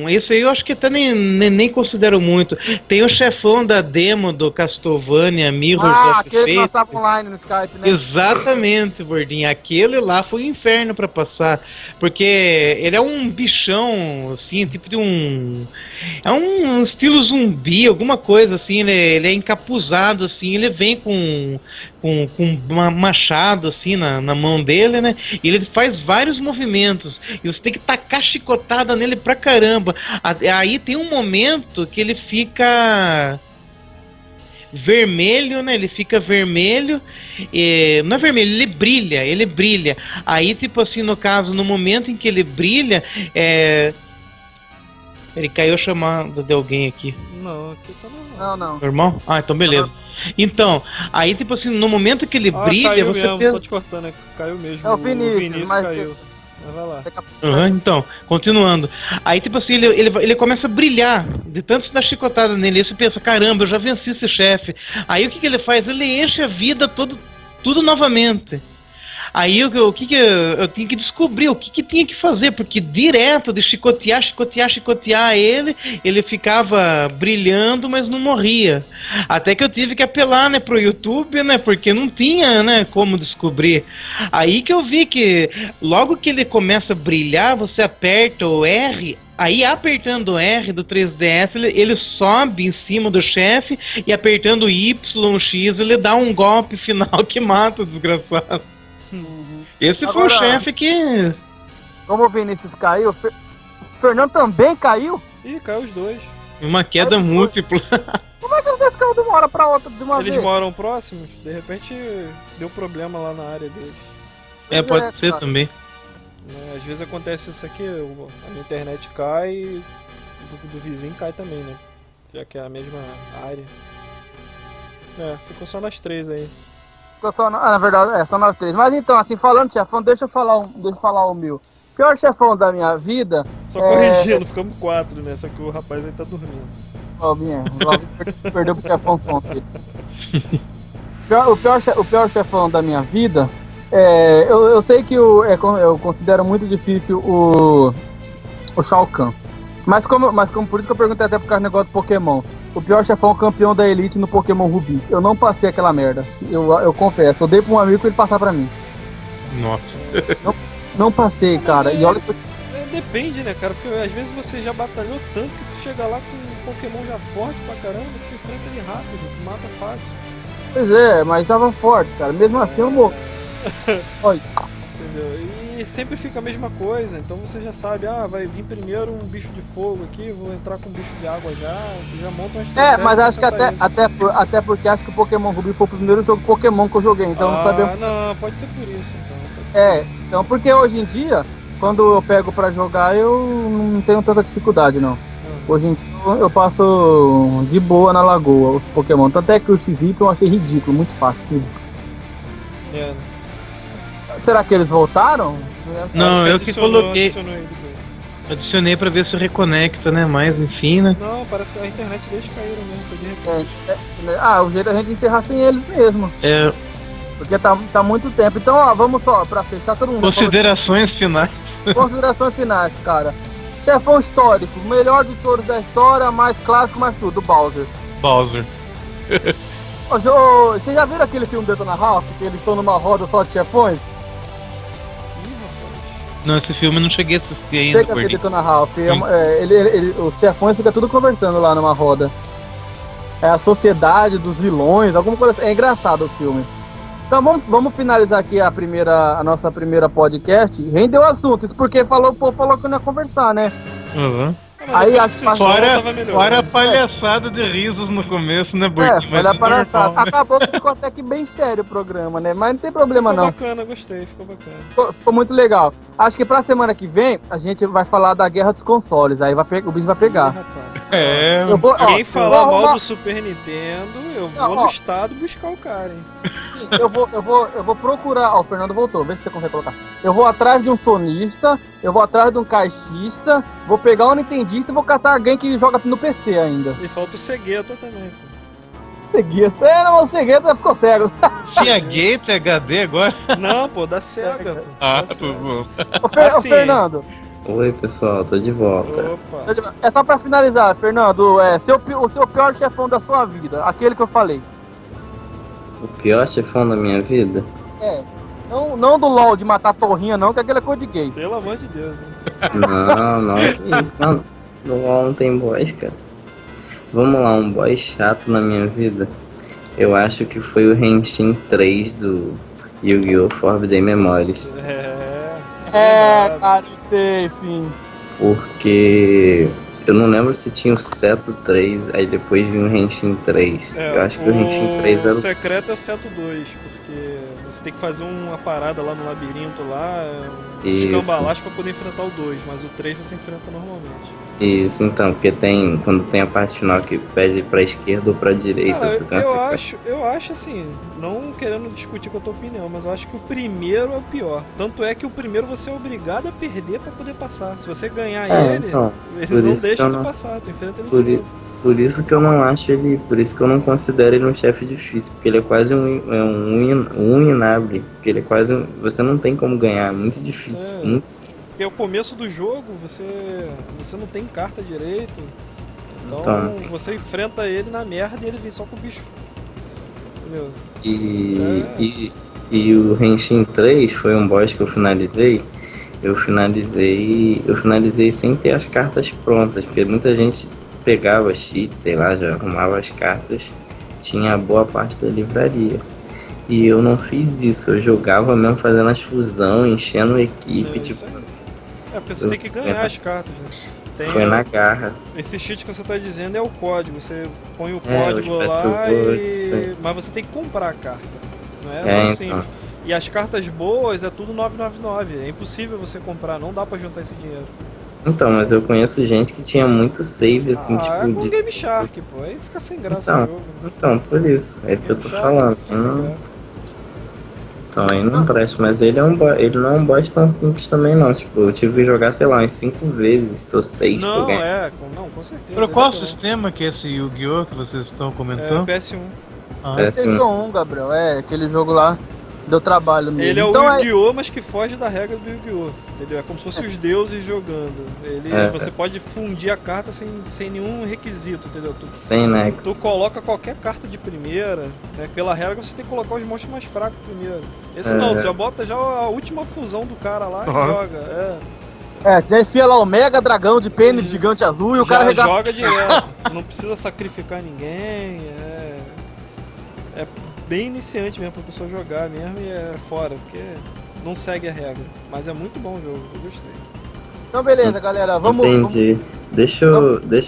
esse aí eu acho que até nem considero muito. Tem o chefão da demo do Castlevania Mirrors of aquele que nós Fate. tava online no Skype, né? Exatamente, Bordinho. Aquele lá foi um inferno pra passar. Porque ele é um bichão, assim, tipo de um. É um estilo zumbi, alguma coisa assim. Ele é encapuzado, assim. Ele vem com um machado, assim, na mão dele, né? E ele faz vários movimentos. E você tem que tacar chicotada nele pra caramba. Aí tem um momento que ele fica vermelho, né? Ele fica vermelho. Não é vermelho, ele brilha. Aí, tipo assim, no caso, no momento em que ele brilha, ele caiu a chamada de alguém aqui. Não, aqui tá normal. Não. Normal? Ah, então beleza. Então, aí, tipo assim, no momento que ele brilha, caiu você mesmo, pensa. só te cortando, caiu mesmo. É o Vinícius, mas- caiu. Mas vai lá. Então, continuando. Aí, tipo assim, ele começa a brilhar de tanto dar chicotada nele. Aí você pensa, caramba, eu já venci esse chefe. Aí o que ele faz? Ele enche a vida tudo novamente. Aí o que eu tinha que descobrir, o que tinha que fazer, porque direto de chicotear ele ficava brilhando, mas não morria. Até que eu tive que apelar, né, pro YouTube, né, porque não tinha, né, como descobrir. Aí que eu vi que logo que ele começa a brilhar, você aperta o R. Aí, apertando o R do 3DS, ele sobe em cima do chefe e apertando o Y, X, ele dá um golpe final que mata o desgraçado. Esse foi o Agora- chefe que... Como o Vinícius caiu, o Fernando também caiu? Ih, caiu os dois. Uma queda múltipla. Como é que vocês caíram de uma hora pra outra de uma Eles vez? moram próximos, de repente deu problema lá na área deles. Pode ser cara. também. Às vezes acontece isso aqui, a minha internet cai e do vizinho cai também, né? Já que é a mesma área. Ficou só nas três aí. Ficou só na verdade, só nós três. Mas então, assim, falando de chefão, deixa eu falar o meu. Pior chefão da minha vida. Só corrigindo, ficamos 4, né? Só que o rapaz aí tá dormindo. O Glauber perdeu pro chefão som dele. O pior chefão da minha vida. Eu sei que eu considero muito difícil o Shao Kahn. Mas como por isso que eu perguntei até por causa do negócio do Pokémon. O pior chefão é o campeão da Elite no Pokémon Ruby. Eu não passei aquela merda. Eu confesso. Eu dei pra um amigo pra ele passar pra mim. Nossa. Não passei, cara. E olha que Depende, né, cara? Porque às vezes você já batalhou tanto que tu chega lá com um Pokémon já forte pra caramba, tu enfrenta ele rápido, tu mata fácil. Pois é, mas tava forte, cara. Mesmo assim eu morro. Olha. Entendeu? E sempre fica a mesma coisa, então você já sabe, vai vir primeiro um bicho de fogo aqui, vou entrar com um bicho de água já monta uma estratégia. Mas acho que pra sair. até porque acho que o Pokémon Ruby foi o primeiro jogo Pokémon que eu joguei, então não sabemos. Não, pode ser por isso, então. Então porque hoje em dia, quando eu pego pra jogar, eu não tenho tanta dificuldade, não. Hoje em dia eu passo de boa na lagoa, os Pokémon. Tanto é que o XY eu achei ridículo, muito fácil. Será que eles voltaram? Não, eu que coloquei. Adicionei pra ver se reconecta, né? Mas enfim, né? Não, parece que a internet deles caíram mesmo, foi de repente. O jeito é a gente encerrar sem eles mesmo. Porque tá muito tempo. Então, vamos só, pra fechar todo mundo. Considerações finais. Considerações finais, cara. Chefão histórico, melhor de todos da história, mais clássico, mais tudo, Bowser. Vocês já viram aquele filme Detona Ralph, que eles estão numa roda só de chefões? Não, esse filme eu não cheguei a assistir ainda. Chega a Detona Ralph. Os chefões ficam tudo conversando lá numa roda. É a sociedade dos vilões, alguma coisa assim. É engraçado o filme. Então vamos finalizar aqui a nossa primeira podcast. Rendeu o assunto, isso porque o povo falou que não ia conversar, né? Uhum. Aí acho que fora a palhaçada de risos no começo, né, Burke? Mas acabou que ficou até que bem sério o programa, né? Mas não tem problema não. Ficou bacana, gostei, ficou bacana. Ficou muito legal. Acho que pra semana que vem a gente vai falar da guerra dos consoles. Aí o bicho vai pegar. Eu vou, ó, Quem eu falar vou mal arrumar- do Super Nintendo, eu Não, vou ó. no estado buscar o cara, hein? eu vou procurar. Ó, o Fernando voltou, vê se você consegue colocar. Eu vou atrás de um sonista, eu vou atrás de um caixista, vou pegar um nintendista e vou catar alguém que joga no PC ainda. E falta o Segueta também, pô. Segueta. Não, o Segueta ficou cego. Se é Gate, é HD agora? Não, pô, da SEGA, pô. Ah, Da tudo SEGA. bom. Ô, Assim. Fernando, Oi, pessoal, tô de volta. Opa. é só pra finalizar, Fernando, o seu pior chefão da sua vida, aquele que eu falei. O pior chefão da minha vida? Não do LOL de matar torrinha, não, que aquele é coisa de gay. Pelo amor de Deus, hein? Não, que isso, mano. No LoL não tem boss, cara. Vamos lá, um boss chato na minha vida. Eu acho que foi o Henshin 3 do Yu-Gi-Oh! Forbidden Memories. Cara, eu sei, sim. Porque eu não lembro se tinha o Seto 3, aí depois vinha o Henshin 3. Eu acho que o Henshin 3 era O o... secreto é o Seto 2, porque você tem que fazer uma parada lá no labirinto lá, Isso. escambalás pra poder enfrentar o 2, mas o 3 você enfrenta normalmente. Isso, então, porque tem, quando tem a parte final que pede pra esquerda ou pra direita, Cara, você tem uma sequência. eu acho assim, não querendo discutir com a tua opinião, mas eu acho que o primeiro é o pior. Tanto é que o primeiro você é obrigado a perder pra poder passar. Se você ganhar ele, então, ele por não isso que deixa eu tu não- passar, tu enfrenta ele Por, de i- novo. por isso que eu não acho ele, por isso que eu não considero ele um chefe difícil, porque ele é quase um inabre, porque ele é quase você não tem como ganhar, é muito difícil, É. muito. Porque o começo do jogo, você não tem carta direito. Então Então. você enfrenta ele na merda e ele vem só com o bicho. Entendeu? E o Henshin 3 foi um boss que eu finalizei. Eu finalizei sem ter as cartas prontas, porque muita gente pegava cheat, sei lá, já arrumava as cartas, tinha boa parte da livraria. E eu não fiz isso, eu jogava mesmo fazendo as fusão, enchendo a equipe, Isso tipo, aí. Porque você tem que ganhar as cartas, né? Tem foi na garra. Esse cheat que você tá dizendo é o código. Você põe o É, código os lá passwords, isso aí. Mas você tem que comprar a carta. Não é, É, tão então. simples. E as cartas boas é tudo 999. É impossível você comprar, não dá pra juntar esse dinheiro. Então, mas eu conheço gente que tinha muito save, assim, é tipo, com de... Game Shark, pô. Aí fica sem graça Então, o jogo. Né? Então, por isso, é isso que eu tô Game Shark falando. fica sem graça. Então aí não presta, mas ele não é um boss tão simples também não. Tipo, eu tive que jogar, sei lá, umas 5 vezes, ou 6 pra Não, ganhar. com certeza. Pra qual Ele é sistema que é esse Yu-Gi-Oh! Que vocês estão bom. comentando? É PS1. Ah, É assim, PlayStation 1, Gabriel, aquele jogo lá, deu trabalho nele. Ele é Então, o Yu-Gi-Oh! Mas que foge da regra do Yu-Gi-Oh! Entendeu? É como se fossem os deuses jogando. Você pode fundir a carta sem nenhum requisito, entendeu? sem Nex. Tu coloca qualquer carta de primeira, né? Pela regra você tem que colocar os monstros mais fracos primeiro. Esse não, tu já bota já a última fusão do cara lá Nossa. e joga. já enfia lá o Mega Dragão de pênis gigante azul e o Já cara regata. joga direto. Não precisa sacrificar ninguém. É bem iniciante mesmo pra pessoa jogar mesmo e é fora, porque não segue a regra. Mas é muito bom o jogo, eu gostei. Então beleza, galera, vamos... Entendi.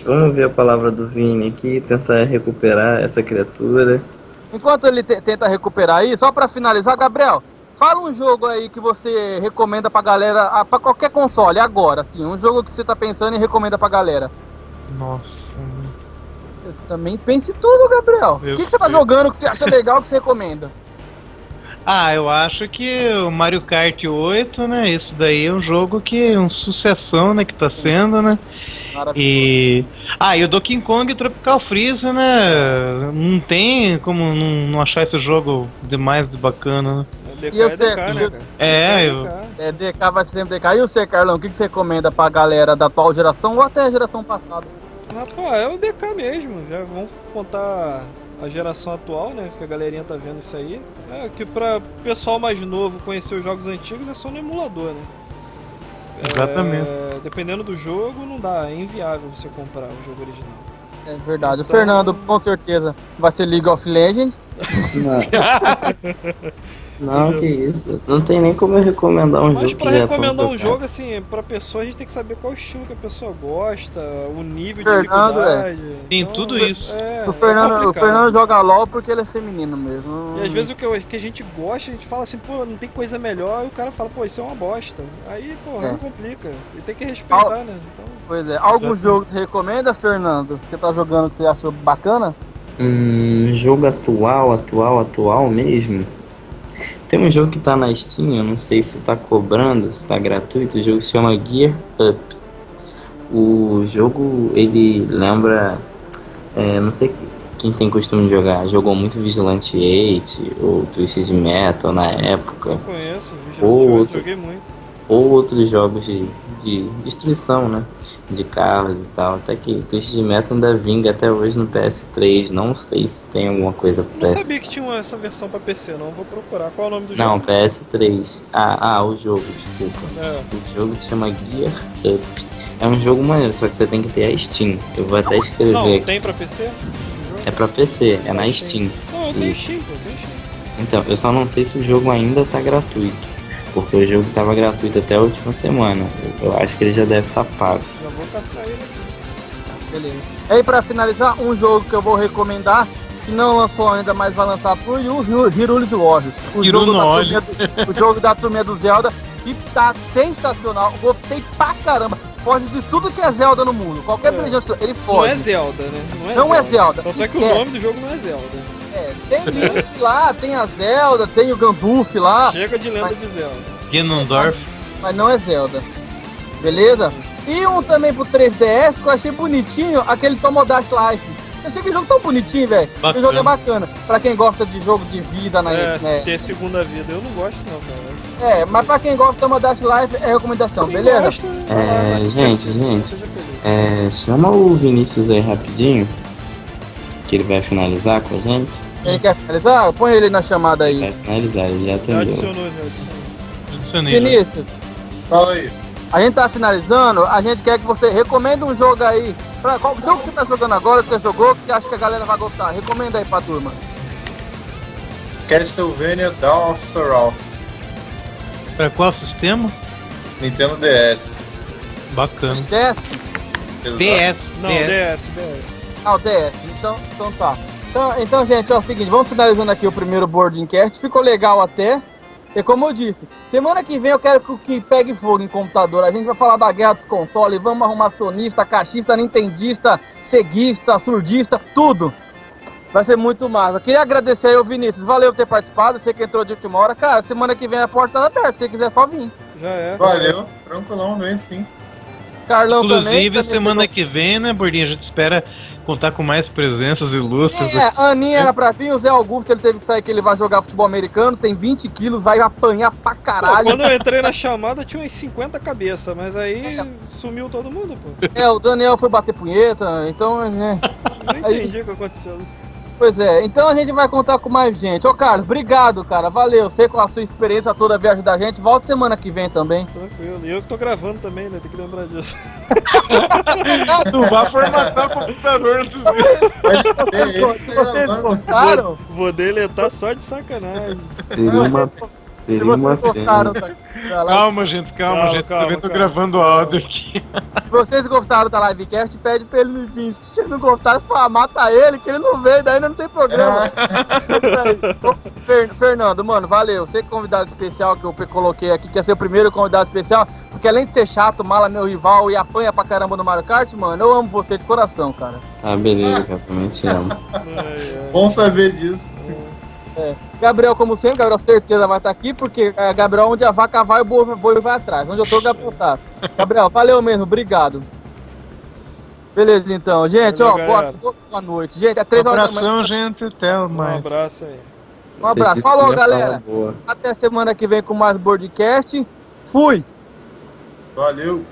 Vamos ver a palavra do Vini aqui e tentar recuperar essa criatura. Enquanto ele tenta recuperar aí, só pra finalizar, Gabriel, fala um jogo aí que você recomenda pra galera, pra qualquer console, agora, assim, um jogo que você tá pensando e recomenda pra galera. nossa. Eu também penso em tudo, Gabriel. Eu O que você tá sei. jogando que você acha legal que você recomenda? Ah, eu acho que o Mario Kart 8, né? Esse daí é um jogo que é uma sucessão, né? Que tá sendo, né? E o Donkey Kong Tropical Freeze, né? Não tem como não achar esse jogo demais de bacana, né? DK E eu é sei, DK, né, cara? É, DK. DK vai sempre DK. E você, Carlão, o que você recomenda pra galera da atual geração ou até a geração passada? Rapaz, é o DK mesmo. Já vamos contar a geração atual, né? Que a galerinha tá vendo isso aí. É que pra pessoal mais novo conhecer os jogos antigos é só no emulador, né? Exatamente. Dependendo do jogo, não dá. É inviável você comprar o jogo original. É verdade. Então- O Fernando, com certeza, vai ser League of Legends. Não. Não, que isso. Não tem nem como eu recomendar um Mas jogo pra que já é tão recomendar um tocado. jogo, assim, pra pessoa a gente tem que saber qual estilo que a pessoa gosta, o nível de Fernando, dificuldade. Tem tudo isso. O Fernando complicado. joga LOL porque ele é feminino mesmo. E às vezes o que a gente gosta, a gente fala assim, pô, não tem coisa melhor, e o cara fala, pô, isso é uma bosta. Aí, pô, É. não complica. E tem que respeitar, né? Então, Pois é. Algum jogo que você recomenda, Fernando? Que você tá jogando que você achou bacana? Jogo atual mesmo. Tem um jogo que tá na Steam, eu não sei se tá cobrando, se tá gratuito, o jogo se chama Gear Up. O jogo, ele lembra, não sei quem tem costume de jogar, jogou muito Vigilante 8 ou Twisted Metal na época, eu conheço, Outro. joguei muito. ou outros jogos de destruição, né, de carros e tal, até que Twisted Metal ainda vinga até hoje no PS3, não sei se tem alguma coisa pro Não PS3. sabia que tinha essa versão pra PC, não. Vou procurar. Qual é o nome do Não, jogo? PS3. O jogo, desculpa. É. O jogo se chama Gear Up. É um jogo maneiro, só que você tem que ter a Steam. Eu vou até escrever Não, aqui. tem pra PC? esse jogo? É pra PC, é na Steam. Não, eu tenho Isso. Steam, pô, eu tenho Steam. Então, eu só não sei se o jogo ainda tá gratuito. Porque o jogo tava gratuito até a última semana. Eu acho que ele já deve estar pago. Já vou caçar ele aqui. Beleza. E aí, pra finalizar, um jogo que eu vou recomendar, que não lançou ainda, mas vai lançar pro Hyrule Warriors. O jogo da turminha do Zelda, que tá sensacional. Gostei pra caramba. Foge de tudo que é Zelda no mundo. Qualquer presença, ele Não foge. é Zelda, né? Não é Zelda. Tanto é que E o nome do jogo não é Zelda. Tem Link lá, tem a Zelda, tem o Gandalf lá, Chega de lenda de Zelda. Ganondorf. mas não é Zelda. Beleza? E um também pro 3DS que eu achei bonitinho, aquele Tomodachi Life. Eu achei que jogo tão bonitinho, velho. O Bacana. jogo é bacana. Pra quem gosta de jogo de vida na né? Ter segunda vida. Eu não gosto, não, cara. Mas pra quem gosta do Tomodachi Life é recomendação, Quem beleza? gosta, Gente, seja feliz. chama o Vinícius aí rapidinho. Que ele vai finalizar com a gente. Quem quer finalizar? Põe ele na chamada aí. Vai finalizar, ele já Já atendeu. adicionou. Adicionei. né? Vinícius, Fala aí. a gente tá finalizando, a gente quer que você recomenda um jogo aí. Qual jogo que você tá jogando agora, que você jogou, que você acha que a galera vai gostar? Recomenda aí pra turma. Castlevania Dawn of Sorrow. Pra qual sistema? Nintendo DS. Bacana. DS? Exato. DS. Não, DS. Ah, o DS. Então tá. Então, gente, é o seguinte, vamos finalizando aqui o primeiro Boarding Cast. Ficou legal até. E como eu disse, semana que vem eu quero que pegue fogo em computador. A gente vai falar da guerra dos consoles, vamos arrumar sonista, caixista, nintendista, ceguista, surdista, tudo. Vai ser muito massa. Queria agradecer aí ao Vinícius. Valeu por ter participado. Você que entrou de última hora. Cara, semana que vem a porta tá aberta. Se você quiser só vir. Já é. Valeu, tranquilão, vem sim. Carlão Inclusive, também semana chegou. que vem, né, Bordinha? A gente espera contar com mais presenças ilustres. A Aninha era pra vir, o Zé Augusto ele teve que sair que ele vai jogar futebol americano, tem 20 quilos, vai apanhar pra Pô, caralho. quando eu entrei na chamada tinha umas 50 cabeças, mas aí sumiu todo mundo, pô. O Daniel foi bater punheta, então. Não entendi o que aconteceu. Pois é, então a gente vai contar com mais gente. Ô Carlos, obrigado, cara, valeu. Sei com a sua experiência toda veio ajudar a gente. Volta semana que vem também. Tranquilo. E eu que tô gravando também, né? Tem que lembrar disso. Tu vai formatar o computador antes dele. Pode ter, ele Se tá vocês gravando. gostaram, Vou deletar só de sacanagem. Seria uma se vocês gostaram, pena. Calma, gente. Calma, Eu também tô calma. gravando áudio aqui. se vocês gostaram da livecast, pede pra ele vir. Se vocês não gostaram, fala, mata ele, que ele não veio, daí não tem programa. Ô, Fernando, mano, valeu. Você que é convidado especial que eu coloquei aqui, que é ser o primeiro convidado especial, porque além de ser chato, mala meu rival e apanha pra caramba no Mario Kart, mano, eu amo você de coração, cara. Ah, beleza, cara, também te amo. Bom saber disso. Gabriel, como sempre, Gabriel certeza vai estar aqui, porque Gabriel, onde a vaca vai, o boi vai atrás. Onde eu tô, o Gabriel tá. Gabriel, valeu mesmo, obrigado. Beleza, então. Gente, Valeu, ó, galera. boa noite. Gente, é 3 horas da manhã. Abração, gente. Até Um mais. abraço aí. Um abraço. Você Falou, disse que ia falar galera. boa. Até semana que vem com mais Boardcast. Fui! Valeu.